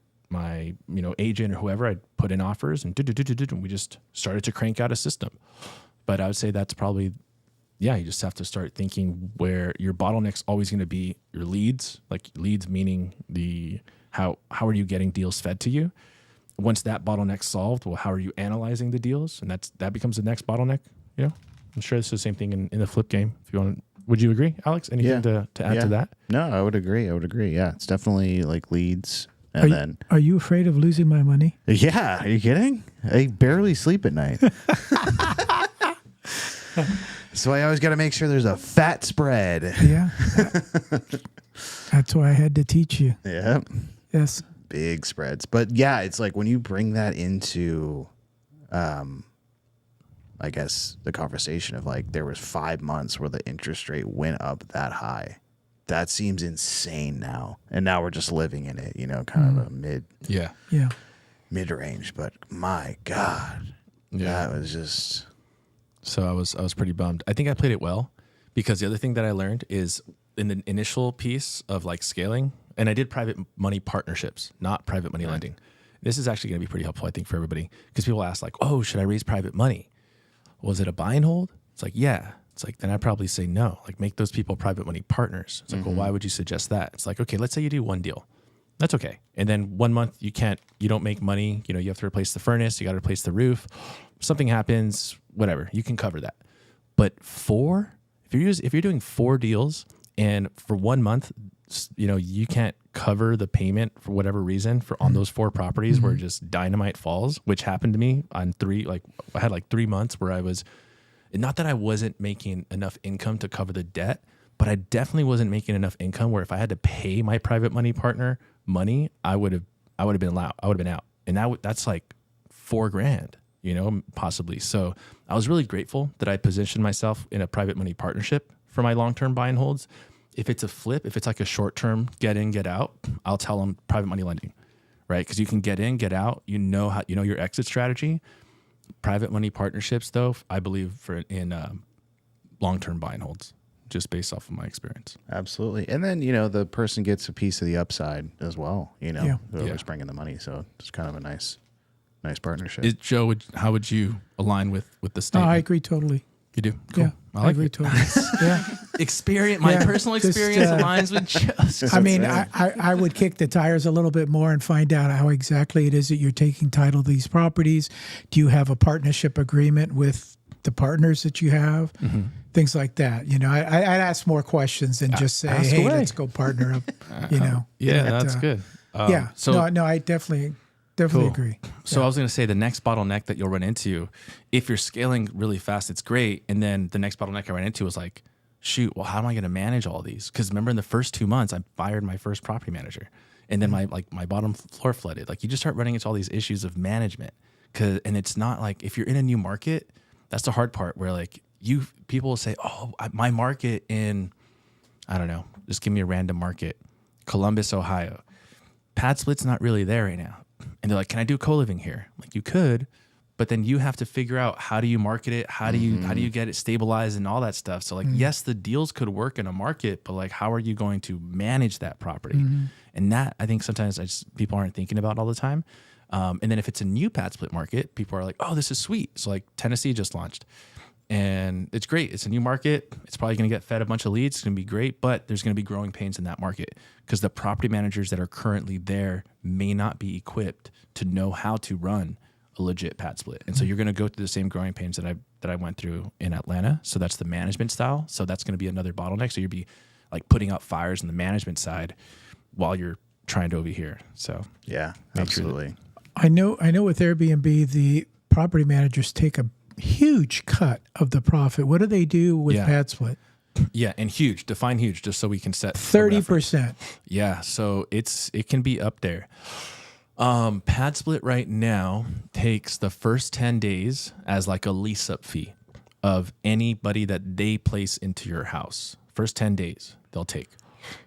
agent or whoever, I'd put in offers, and we just started to crank out a system. But I would say that's probably, you just have to start thinking where your bottleneck's always going to be your leads, like leads meaning how are you getting deals fed to you? Once that bottleneck's solved, well, how are you analyzing the deals? And that becomes the next bottleneck. You know, I'm sure it's the same thing in the flip game. If you want, would you agree, Alex? Anything to add to that? No, I would agree. Yeah, it's definitely like leads. And are you afraid of losing my money? Yeah, are you kidding? I barely sleep at night. So I always got to make sure there's a fat spread. Yeah. That's why I had to teach you. Yeah. Yes. Big spreads. But yeah, it's like when you bring that into, I guess, the conversation of like there was 5 months where the interest rate went up that high. That seems insane now. And now we're just living in it, you know, kind of a mid-range. But my God, that was just... So I was pretty bummed. I think I played it well, because the other thing that I learned is in the initial piece of like scaling, and I did private money partnerships, not private money lending. This is actually going to be pretty helpful, I think, for everybody, because people ask like, oh, should I raise private money? Was it a buy and hold? It's like, yeah. It's like, then I'd probably say no, like make those people private money partners. It's like, well, why would you suggest that? It's like, okay, let's say you do one deal. That's okay. And then 1 month you don't make money. You know, you have to replace the furnace. You got to replace the roof. Something happens, whatever, you can cover that. But if you're doing 4 deals and for 1 month, you know, you can't cover the payment for whatever reason on those 4 properties where just dynamite falls, which happened to me on 3, like I had like 3 months where I was, not that I wasn't making enough income to cover the debt, but I definitely wasn't making enough income where if I had to pay my private money partner money, I would have been out. And that's like $4,000, you know, possibly. So I was really grateful that I positioned myself in a private money partnership for my long-term buy and holds. If it's a flip, if it's like a short-term get in, get out, I'll tell them private money lending, right? Because you can get in, get out, you know your exit strategy. Private money partnerships, though, I believe in long-term buy and holds, just based off of my experience. Absolutely. And then, you know, the person gets a piece of the upside as well, you know, whoever's bringing the money. So it's kind of a nice partnership. Joe, how would you align with the statement? I agree totally. You do? Cool. Yeah, I agree totally. Yeah. experience, my Yeah, personal just, experience aligns with Joe's. I mean, I would kick the tires a little bit more and find out how exactly it is that you're taking title to these properties. Do you have a partnership agreement with the partners that you have? Things like that. You know, I'd ask more questions than just say, ask hey, away. let's go partner up, you know. Yeah, But, that's good. Yeah. So No, I definitely cool. agree. So I was going to say the next bottleneck that you'll run into, if you're scaling really fast, it's great. And then the next bottleneck I ran into was like, shoot, well, how am I going to manage all these? Because remember, in the first 2 months, I fired my first property manager, and then my bottom floor flooded. Like, you just start running into all these issues of management. And it's not like, if you're in a new market, that's the hard part where like people will say, oh, my market in, I don't know, just give me a random market, Columbus, Ohio. Pad split's not really there right now. And they're like, can I do co-living here? Like, you could, but then you have to figure out, how do you market it? How do you get it stabilized and all that stuff? So like, yes, the deals could work in a market, but like, how are you going to manage that property? And that, I think sometimes people aren't thinking about all the time. And then if it's a new pad split market, people are like, oh, this is sweet. So like Tennessee just launched, and it's great. It's a new market. It's probably going to get fed a bunch of leads. It's going to be great, but there's going to be growing pains in that market because the property managers that are currently there may not be equipped to know how to run a legit pad split. And so you're going to go through the same growing pains that I went through in Atlanta. So that's the management style. So that's going to be another bottleneck. So you'll be like putting out fires on the management side while you're trying to over here. So Yeah, absolutely. I know with Airbnb, the property managers take a huge cut of the profit. What do they do with pad split? Yeah, and huge. Define huge, just so we can set 30%. Yeah, so it can be up there. Pad split right now takes the first 10 days as like a lease up fee of anybody that they place into your house. First 10 days they'll take,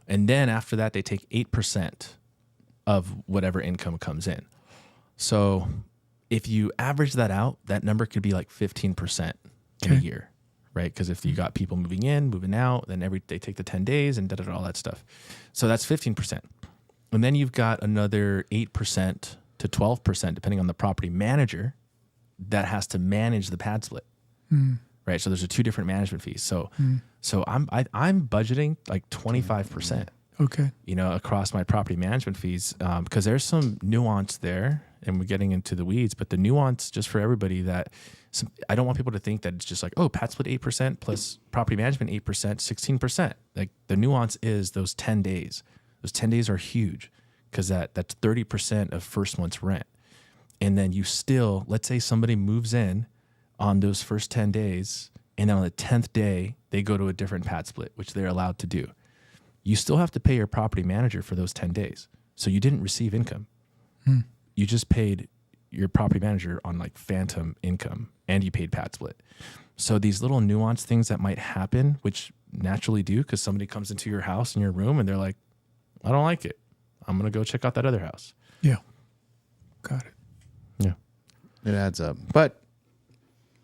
and then after that they take 8% of whatever income comes in. So if you average that out, that number could be like 15% in a year, right? Because if you got people moving in, moving out, then they take the 10 days and all that stuff. So that's 15%. And then you've got another 8% to 12%, depending on the property manager, that has to manage the pad split, right? So there's two different management fees. So I'm budgeting like 25%. Okay. You know, across my property management fees, because there's some nuance there, and we're getting into the weeds, but the nuance, just for everybody, that I don't want people to think that it's just like, oh, pad split 8% plus property management 8%, 16%. Like, the nuance is those 10 days. Those 10 days are huge because that's 30% of first month's rent. And then you still, let's say somebody moves in on those first 10 days, and then on the 10th day, they go to a different pad split, which they're allowed to do. You still have to pay your property manager for those 10 days. So you didn't receive income. You just paid your property manager on like phantom income, and you paid pad split. So these little nuanced things that might happen, which naturally do, because somebody comes into your house in your room and they're like, I don't like it. I'm going to go check out that other house. Yeah. Got it. Yeah. It adds up. But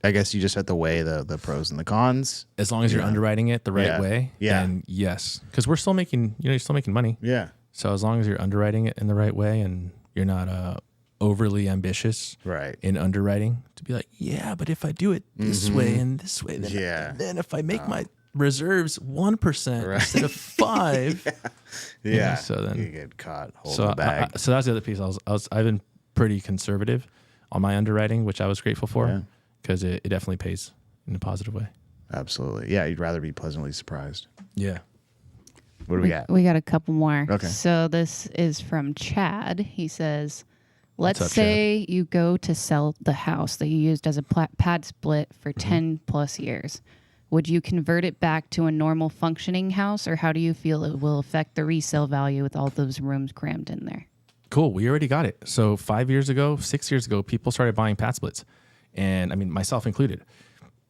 I guess you just have to weigh the pros and the cons. As long as you're underwriting it the right way, then yes. Because we're still making, you're still making money. Yeah. So as long as you're underwriting it in the right way and you're not overly ambitious in underwriting to be like, yeah, but if I do it this way and this way, then if I make my reserves 1% instead of 5%. Yeah. So then you get caught holding the bag. So that's the other piece. I've been pretty conservative on my underwriting, which I was grateful for because it definitely pays in a positive way. Absolutely. Yeah. You'd rather be pleasantly surprised. Yeah. What do we got? We got a couple more. Okay. So this is from Chad. He says, let's say you go to sell the house that you used as a pad split for 10 plus years. Would you convert it back to a normal functioning house, or how do you feel it will affect the resale value with all those rooms crammed in there? Cool. We already got it. So 6 years ago, people started buying pad splits. And I mean, myself included.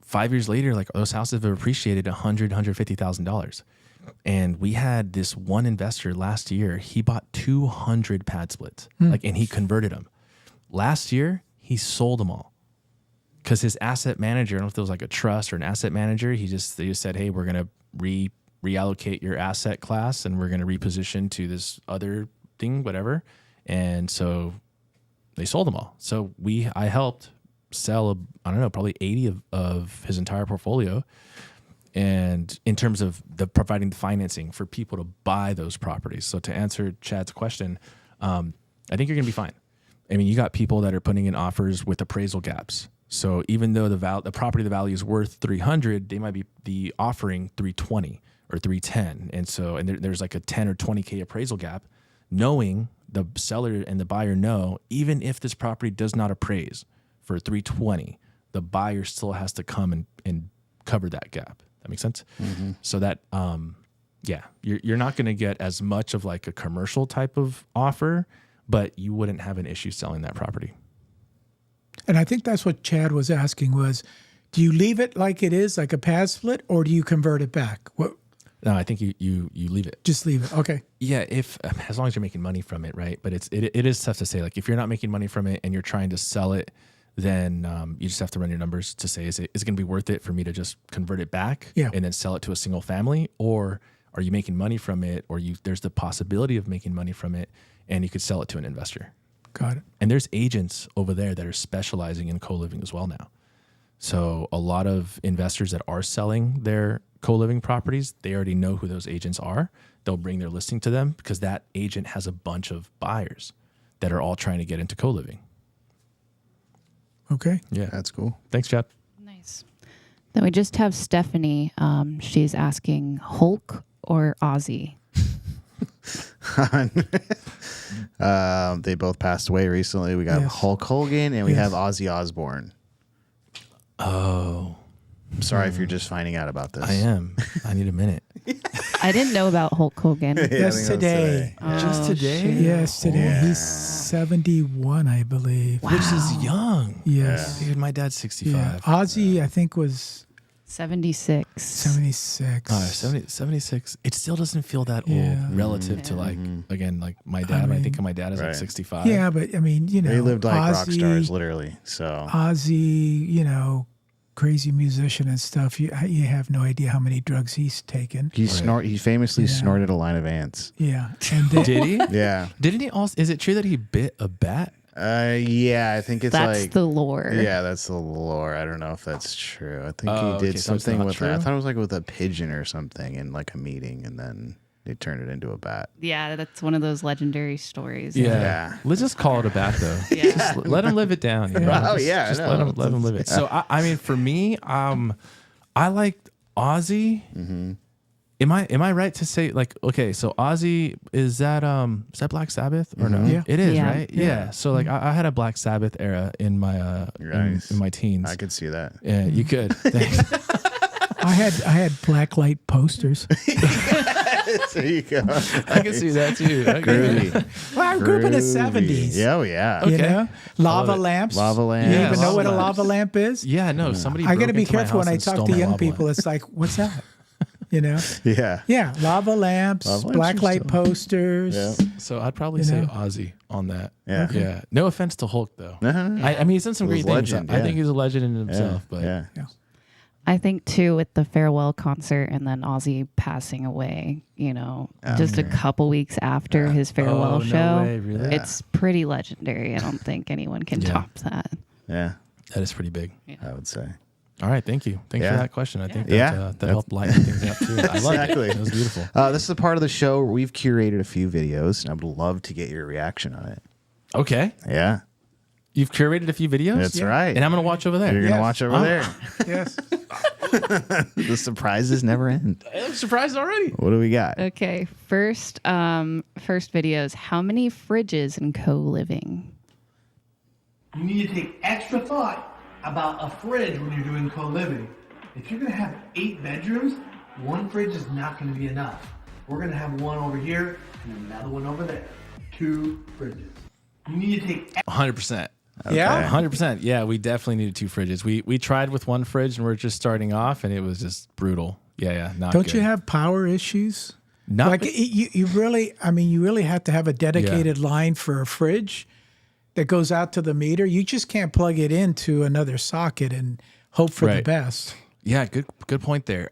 5 years later, like, those houses have appreciated $150,000. And we had this one investor last year, he bought 200 pad splits, and he converted them. Last year, he sold them all. Because his asset manager, I don't know if it was like a trust or an asset manager, they just said, hey, we're going to reallocate your asset class and we're going to reposition to this other thing, whatever. And so they sold them all. So I helped sell, probably 80 of his entire portfolio. and in terms of the providing the financing for people to buy those properties. So to answer Chad's question, I think you're going to be fine. I mean, you got people that are putting in offers with appraisal gaps. So even though the property, the value is worth 300, they might be offering 320 or 310. And there's like a 10 or 20K appraisal gap, knowing the seller and the buyer know, even if this property does not appraise for 320, the buyer still has to come and cover that gap. That makes sense? Mm-hmm. So that, you're not going to get as much of like a commercial type of offer, but you wouldn't have an issue selling that property. And I think that's what Chad was asking was, do you leave it like it is, like a pad split, or do you convert it back? What? No, I think you leave it. Just leave it. Okay. Yeah, as long as you're making money from it, right? But it is tough to say. Like if you're not making money from it and you're trying to sell it, then you just have to run your numbers to say, is it going to be worth it for me to just convert it back and then sell it to a single family? Or are you making money from it, or there's the possibility of making money from it, and you could sell it to an investor? Got it. And there's agents over there that are specializing in co-living as well now. So a lot of investors that are selling their co-living properties, they already know who those agents are. They'll bring their listing to them because that agent has a bunch of buyers that are all trying to get into co-living. Okay. Yeah. That's cool. Thanks, Chad. Nice. Then we just have Stephanie. She's asking Hulk or Ozzy. They both passed away recently. We got Hulk Hogan and we have Ozzy Osbourne. Oh. I'm sorry if you're just finding out about this. I am. I need a minute. I didn't know about Hulk Hogan. Yes, today. Just today? Shoot. Yes, today. Yeah. He's 71, I believe. Wow. Which is young. Yes. Dude, my dad's 65. Yeah. Ozzy, I think, was 76. 76. 76. It still doesn't feel that Yeah. old relative to like, again, like my dad. When I think of my dad as like 65. Yeah, but I mean, you know, They lived like Ozzy, rock stars, literally. So Ozzy, you know, crazy musician and stuff. You have no idea how many drugs he's taken. he famously snorted a line of ants. Yeah. And then, Did he? Yeah. Didn't he also? Is it true that he bit a bat? Yeah, I think it's That's like the lore. Yeah, that's the lore. I don't know if that's true. I think Oh, he did okay, so it's something not with true? I thought it was like with a pigeon or something in like a meeting, and then they turned it into a bat. Yeah, that's one of those legendary stories. Yeah. Let's just call it a bat though. Yeah. Just let him live it down. You know? Oh, Just- yeah, I Just know. let him live it. So I mean, for me, I liked Ozzy. Mm-hmm. Am I right to say like, okay, so Ozzy, is that Black Sabbath or no? Yeah. It is, Yeah. right? Yeah. So like I had a Black Sabbath era in my Nice. in my teens. I could see that. Yeah, you could. Thanks. I had black light posters. There you go. I can see that too. Okay. Groovy. Well, I grew up in the Groovy. 70s. Yeah, oh, yeah. You Okay. know, lava love it. lamps. Lava lamps. You Yeah, even know what a lava lava lamp is? Yeah, no, somebody I got to broke be into my careful when house I and talk stole to my young lava people. lamp. It's like, what's that? You know? Yeah. Yeah, lava lamps, Lava lamps black are light still- posters. Yeah. So I'd probably You say know? Ozzy on that. Yeah. Okay. Yeah. No offense to Hulk though. No. I mean, he's done some He was great things. legend, I yeah. think he's a legend in himself. But Yeah. I think too with the farewell concert and then Ozzy passing away, you know, just a couple weeks after his farewell Oh, no show. way, really? It's pretty legendary. I don't think anyone can Yeah. top that. Yeah. that is pretty big. I would say. All right, thank you. Thanks Yeah. for that question. I think Yeah. that helped lighten things up too. I like Exactly. it. It was beautiful. This is a part of the show where we've curated a few videos, and I would love to get your reaction on it. Okay, Yeah. you've curated a few videos. That's right. And I'm gonna watch over there. You're going to Yes. watch over there. Yes. The surprises never end. I'm surprised already. What do we got? Okay. First video is how many fridges in co-living? You need to take extra thought about a fridge when you're doing co-living. If you're going to have 8 bedrooms, one fridge is not going to be enough. We're going to have one over here and another one over there. 2 fridges. You need to take 100%. Yeah. 100%. Yeah, we definitely needed 2 fridges. We tried with one fridge and we're just starting off, and it was just brutal. Yeah, not Don't good. you have power issues? Not Like you really, I mean, you really have to have a dedicated line for a fridge that goes out to the meter. You just can't plug it into another socket and hope for the Right. best. Yeah, good point there.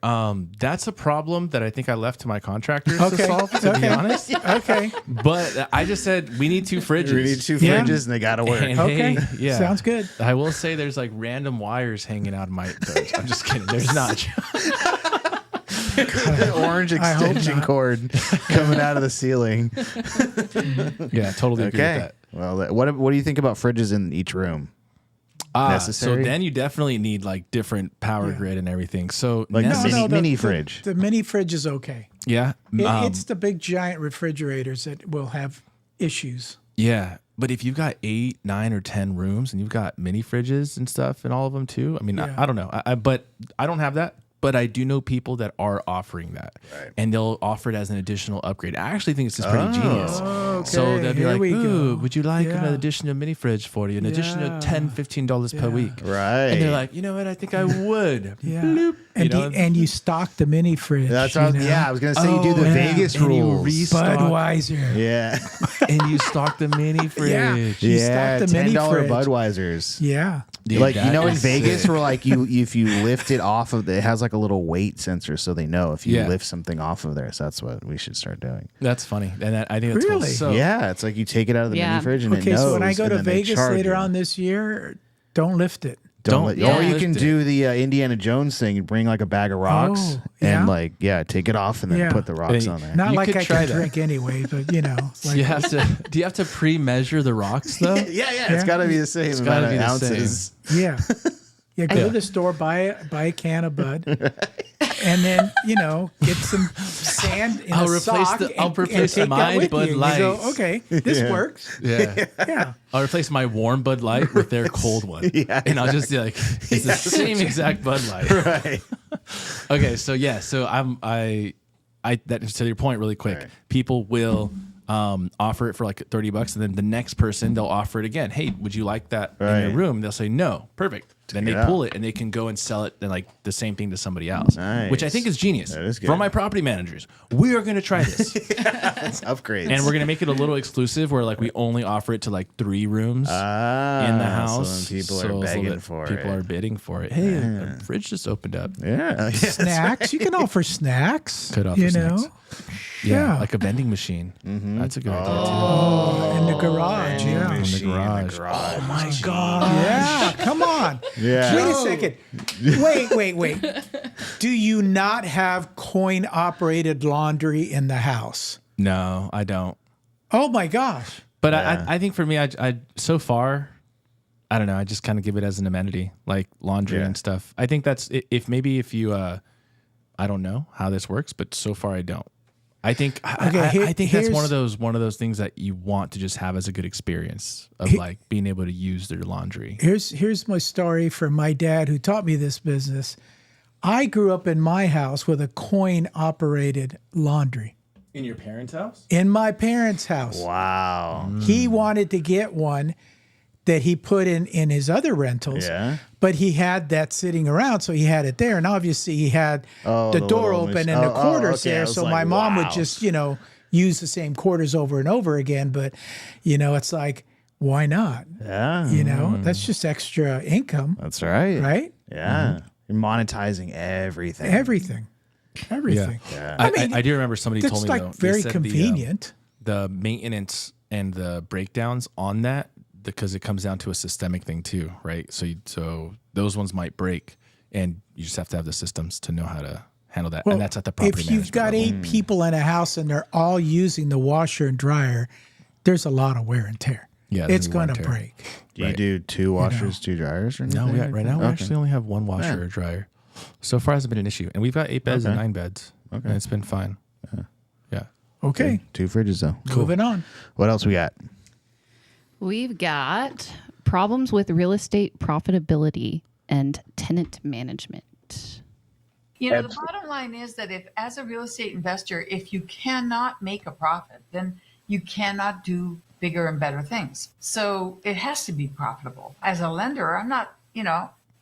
That's a problem that I think I left to my contractors to Okay. solve, to be Okay. honest. Okay. But I just said we need 2 fridges. We need 2 Yeah. fridges, and they got to work. And Okay. hey, yeah. Sounds good. I will say there's like random wires hanging out of my. I'm just kidding. There's not. Orange extension cord coming out of the ceiling. Yeah, totally agree with that. Well, what do you think about fridges in each room? Necessary? So then you definitely need like different power grid and everything. So Like necessary- mini fridge. The mini fridge is okay. yeah, It's the big giant refrigerators that will have issues. yeah. But if you've got 8, 9, or 10 rooms and you've got mini fridges and stuff in all of them too, I mean, Yeah. I don't know. But I don't have that. But I do know people that are offering that, and they'll offer it as an additional upgrade. I actually think this is pretty genius. Okay, So they'll be here like, we "Ooh, go. would you like Yeah. an additional mini fridge for you? An additional $10, $15 per week?" Right. And they're like, "You know what? I think I would." Yeah. Bloop. And, You know? and you stock the mini fridge. That's what I was gonna say. You do the Oh, yeah. Vegas And you rules. restock- Budweiser. Yeah. and you stock the mini fridge. Yeah. You Yeah. stock the mini $10 fridge. Budweisers. Yeah. Dude, Like that in is Vegas, sick. where like if you lift it off of it has like a little weight sensor, so they know if you lift something off of there. So that's what we should start doing. That's funny, and I think that's cool. Really? So, Yeah, it's like you take it out of the Yeah. mini fridge and it Okay, knows. so when I go and to then they Vegas charge later you. on this year, don't lift it. Or you lift can it. do the Indiana Jones thing and bring like a bag of rocks Oh, yeah? and take it off and then Yeah. put the rocks Hey, on there. Not You like could I try can that. drink anyway, but you know. Like, you have to. Do you have to pre-measure the rocks though? yeah, it's got to be the same amount gotta of be the ounces. yeah. Yeah, go to the store, buy a can of Bud, and then get some sand in I'll a replace sock. I'll replace take that my with Bud you. Light. You go, okay, this works. Yeah. Yeah. I'll replace my warm Bud Light with their cold one. Yeah, And I'll just be like, it's the same exact Bud Light. Right. Okay, so that to your point really quick. Right. People will offer it for like $30, and then the next person they'll offer it again. Hey, would you like that in Right. your room? They'll say no. Perfect. Then they it pull it and they can go and sell it and like the same thing to somebody else, Nice. which I think is genius. That is good. For my property managers, we are going to try this. It's upgrades. And we're gonna make it a little exclusive, where like we only offer it to like 3 rooms in the house. So then people So are it's a begging little- for people it. are bidding for it. Hey, the fridge just opened up. Yeah. Snacks. You can offer snacks. Could offer you snacks. know, Yeah. like a vending machine. That's a good idea in the garage. Yeah. In the garage. Oh My God. Yeah. Come on. Yeah. Wait a second. Wait. Do you not have coin operated laundry in the house? too. No, I don't. Oh my gosh. But I think for me, I so far, I don't know. I just kind of give it as an amenity, like laundry and stuff. I think that's if you, I don't know how this works, but so far I don't. I think I think that's one of those things that you want to just have as a good experience of like being able to use their laundry. Here's my story from my dad who taught me this business. I grew up in my house with a coin operated laundry. In your parents' house? In my parents' house. Wow. He wanted to get one that he put in his other rentals. Yeah. But he had that sitting around, so he had it there. And obviously he had the the door little open mach- and the oh, quarters okay. I there. was So like, my mom wow. would just, use the same quarters over and over again. But, it's like, why not? Yeah. That's just extra income, That's right. right? Yeah. You're monetizing everything. Everything. Yeah. I do remember somebody That's told me like though, they very said convenient. the maintenance and the breakdowns on that, because it comes down to a systemic thing too, right? So those ones might break, and you just have to have the systems to know how to handle that, and that's at the property if you've got management 8 people in a house and they're all using the washer and dryer, there's a lot of wear and tear. Yeah, there's It's wear going and to level. break. Do you do 2 washers, 2 dryers, or anything? No, right now we Okay. actually only have 1 washer or dryer. So far, hasn't been an issue, and we've got 8 beds and 9 beds. Okay, and it's been fine. Yeah. Okay, 2 fridges though. moving on. What else we got? We've got problems with real estate profitability and tenant management. The bottom line is that if, as a real estate investor, if you cannot make a profit, then you cannot do bigger and better things. So it has to be profitable. As a lender, I'm not,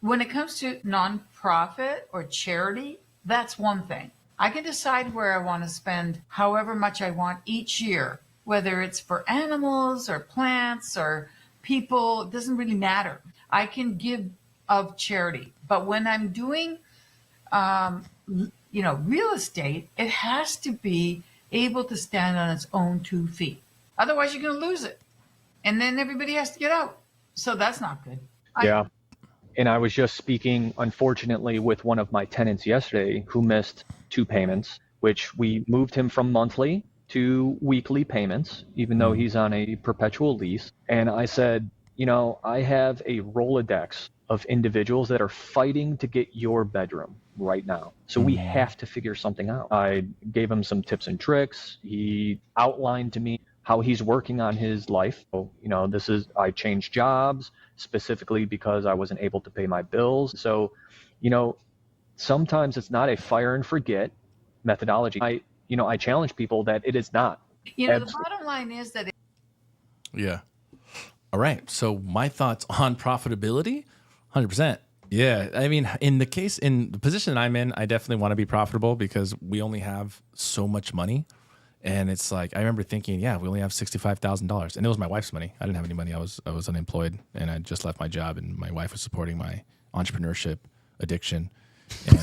when it comes to nonprofit or charity, that's one thing. I can decide where I want to spend however much I want each year, whether it's for animals or plants or people, it doesn't really matter. I can give of charity. But when I'm doing real estate, it has to be able to stand on its own 2 feet. Otherwise, you're going to lose it. And then everybody has to get out. So that's not good. And I was just speaking, unfortunately, with one of my tenants yesterday who missed 2 payments, which we moved him from monthly to weekly payments, even though he's on a perpetual lease. And I said, I have a Rolodex of individuals that are fighting to get your bedroom right now. So we have to figure something out. I gave him some tips and tricks. He outlined to me how he's working on his life. So, I changed jobs specifically because I wasn't able to pay my bills. So, sometimes it's not a fire and forget methodology. I challenge people that it is not. The bottom line is that Yeah. All right. So my thoughts on profitability, 100%. Yeah. I mean, in the position that I'm in, I definitely want to be profitable because we only have so much money. And it's like, I remember thinking, we only have $65,000 and it was my wife's money. I didn't have any money. I was unemployed and I just left my job and my wife was supporting my entrepreneurship addiction. And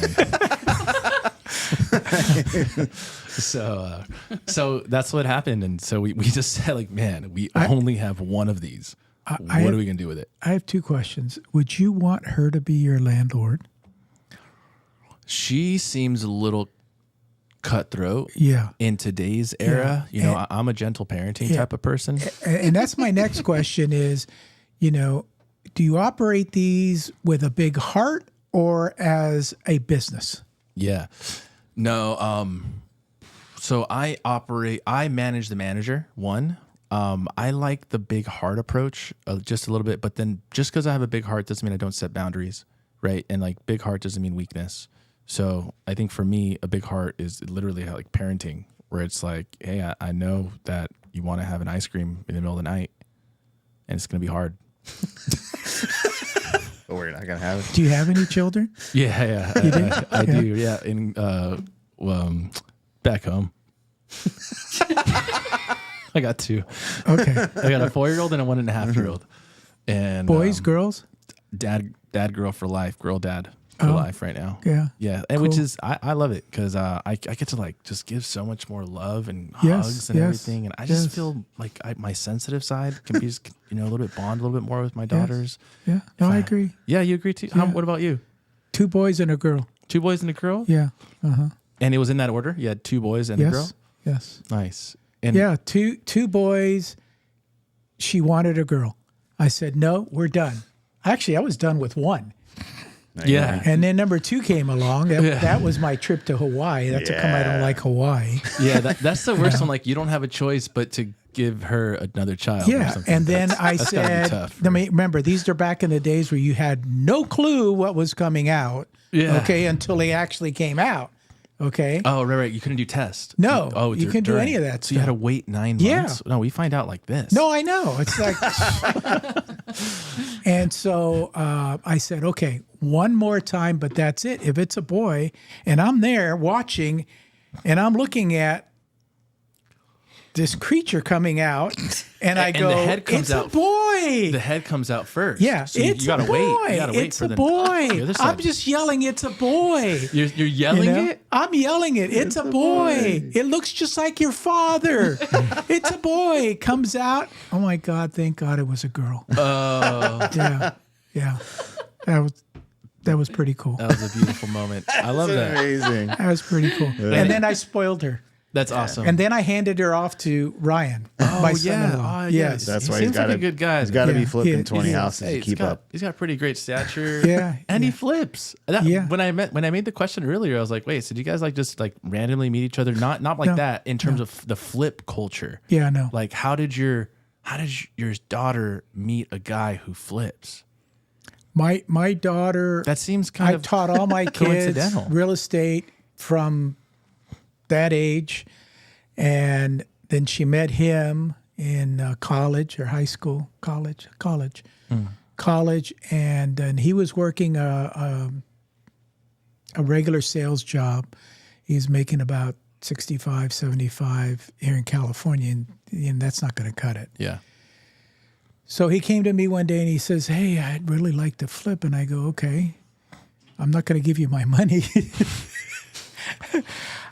so that's what happened. And so we just said like, man, we only have one of these. What are we going to do with it? I have 2 questions. Would you want her to be your landlord? She seems a little cutthroat in today's era. I'm a gentle parenting type of person. And that's my next question is, do you operate these with a big heart or as a business? Yeah. No. So I manage the manager, one. I like the big heart approach just a little bit, but then just because I have a big heart doesn't mean I don't set boundaries, right? And like big heart doesn't mean weakness. So I think for me, a big heart is literally like parenting, where it's like, hey, I know that you want to have an ice cream in the middle of the night, and it's going to be hard. But we're not going to have it. Do you have any children? Yeah. I do. Yeah. In back home. I got 2. Okay. I got a 4-year-old and a 1.5-year-old. And boys, girls? Dad, girl for life, girl, dad for life right now. Yeah. And cool. which is, I love it because I get to like just give so much more love and hugs and everything. And I just feel like my sensitive side can be just, a little bit bond a little bit more with my daughters. Yeah. No, I agree. Yeah, you agree too? Yeah. What about you? 2 boys and a girl. 2 boys and a girl? Yeah. Uh-huh. And it was in that order? You had 2 boys and a girl? Yes. Nice. And two boys. She wanted a girl. I said, no, we're done. Actually, I was done with 1. Yeah. And then number 2 came along. That was my trip to Hawaii. That's how come I don't like Hawaii. Yeah, that's the worst one. Like, you don't have a choice but to give her another child. Yeah. And then I said, remember, these are back in the days where you had no clue what was coming out. Yeah. Okay. Until they actually came out. Okay. Oh, right. You couldn't do tests. No. You couldn't do any of that So you had to wait 9 months? No, we find out like this. No, I know. It's like, and so I said, okay, 1 more time, but that's it. If it's a boy, and I'm there watching, and I'm looking at this creature coming out, and I go, the head comes it's out, a boy. The head comes out first. Yeah, so it's you gotta a boy. wait. You gotta wait it's for a the boy. the other side. I'm just yelling, it's a boy. You're yelling it? I'm yelling it. It's a boy. It looks just like your father. It's a boy. Comes out. Oh my God! Thank God it was a girl. Oh, yeah. That was pretty cool. That was a beautiful moment. I love that. Amazing. That was pretty cool. And then I spoiled her. That's awesome. And then I handed her off to Ryan, my son-in-law. Yes. That's he why seems like a good guy. He's got to be flipping Yeah, 20 he is. houses to keep up. He's got pretty great stature. Yeah, and yeah. he flips. Yeah. When I made the question earlier, I was like, wait, so do you guys like just like randomly meet each other? Not like that in terms of the flip culture. Yeah, no. Like how did your daughter meet a guy who flips? My daughter. That seems kind of taught all my kids coincidental. real estate from that age, and then she met him in college or high school, college, and then he was working a regular sales job. He's making about 65, 75 here in California, and that's not going to cut it. Yeah. So he came to me one day and he says, hey, I'd really like to flip. And I go, okay, I'm not going to give you my money.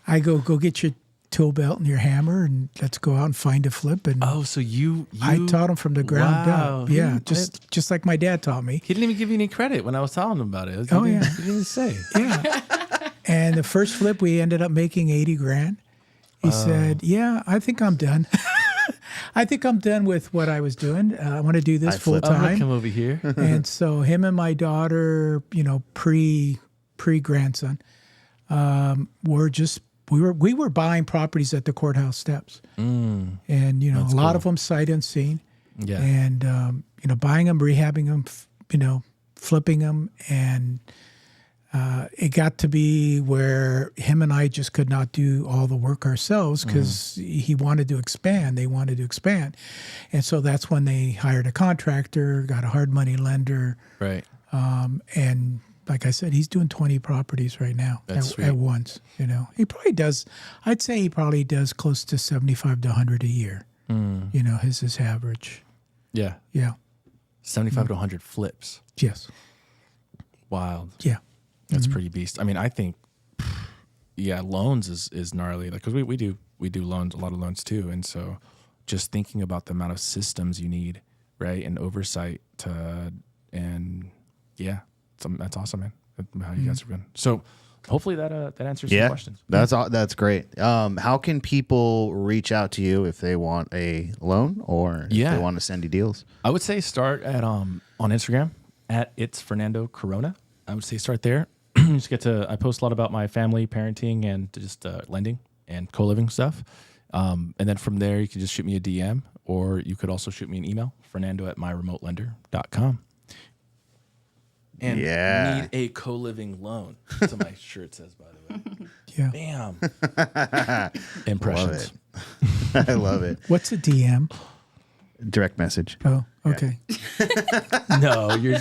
I go get your tool belt and your hammer and let's go out and find a flip. And Oh, so you I taught him from the ground Wow. up. Yeah, just like my dad taught me. He didn't even give you any credit when I was telling him about it. Oh, He yeah. didn't even say. Yeah. And the first flip, we ended up making $80,000. He said, "Yeah, I think I'm done. I think I'm done with what I was doing. I want to do this full I'm gonna time." come over here. And so him and my daughter, pre grandson, we were buying properties at the courthouse steps, and a lot of them sight unseen, Yeah. and buying them, rehabbing them, flipping them, and it got to be where him and I just could not do all the work ourselves because he wanted to expand. They wanted to expand, and so that's when they hired a contractor, got a hard money lender, Right. and like I said, he's doing 20 proprities right now at once. He probably does. I'd say he probably does close to 75 to 100 a year. His average. Yeah. Yeah. 75 to 100 flips. Yes. Wild. Yeah. That's pretty beast. I mean, I think, loans is gnarly. Like, cause we do loans, a lot of loans too. And so just thinking about the amount of systems you need, right. And oversight that's awesome, man. How you guys are doing. So hopefully that answers some questions. That's great. How can people reach out to you if they want a loan or if they want to send you deals? I would say start at on Instagram at It's Fernando Corona. I would say start there. I post a lot about my family, parenting, and just lending and co-living stuff. And then from there, you can just shoot me a DM, or you could also shoot me an email, fernando@myremotelender.com. And need a co-living loan. That's what my shirt says, by the way. Yeah. Bam. Impressions. I love it. What's a DM? Direct message. Oh, okay. No, you're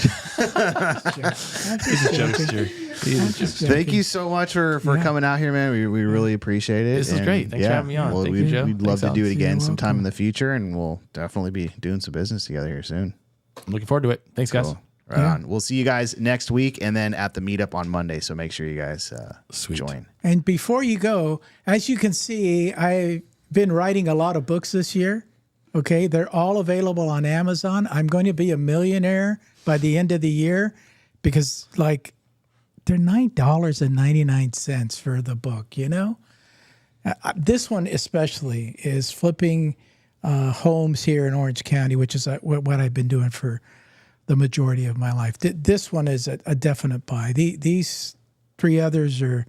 Thank you so much for coming out here, man. We really appreciate it. This is great. Thanks for having me on. Well, Thank you, Joe. We'd love Thanks, to do it Alex. again You're sometime welcome. in the future, and we'll definitely be doing some business together here soon. I'm looking forward to it. Thanks, guys. Cool. Right on. We'll see you guys next week and then at the meetup on Monday. So make sure you guys join. And before you go, as you can see, I've been writing a lot of books this year. Okay, they're all available on Amazon. I'm going to be a millionaire by the end of the year because, they're $9.99 for the book, This one especially is flipping homes here in Orange County, which is what I've been doing for the majority of my life. This one is a definite buy. These three others are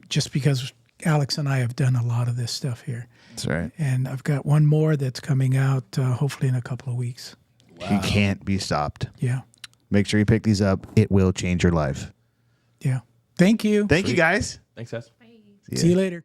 just because Alex and I have done a lot of this stuff here. That's right. And I've got one more that's coming out hopefully in a couple of weeks. Wow. You can't be stopped. Yeah. Make sure you pick these up. It will change your life. Yeah. Thank you. Thank you, guys. Thanks, guys. See you later.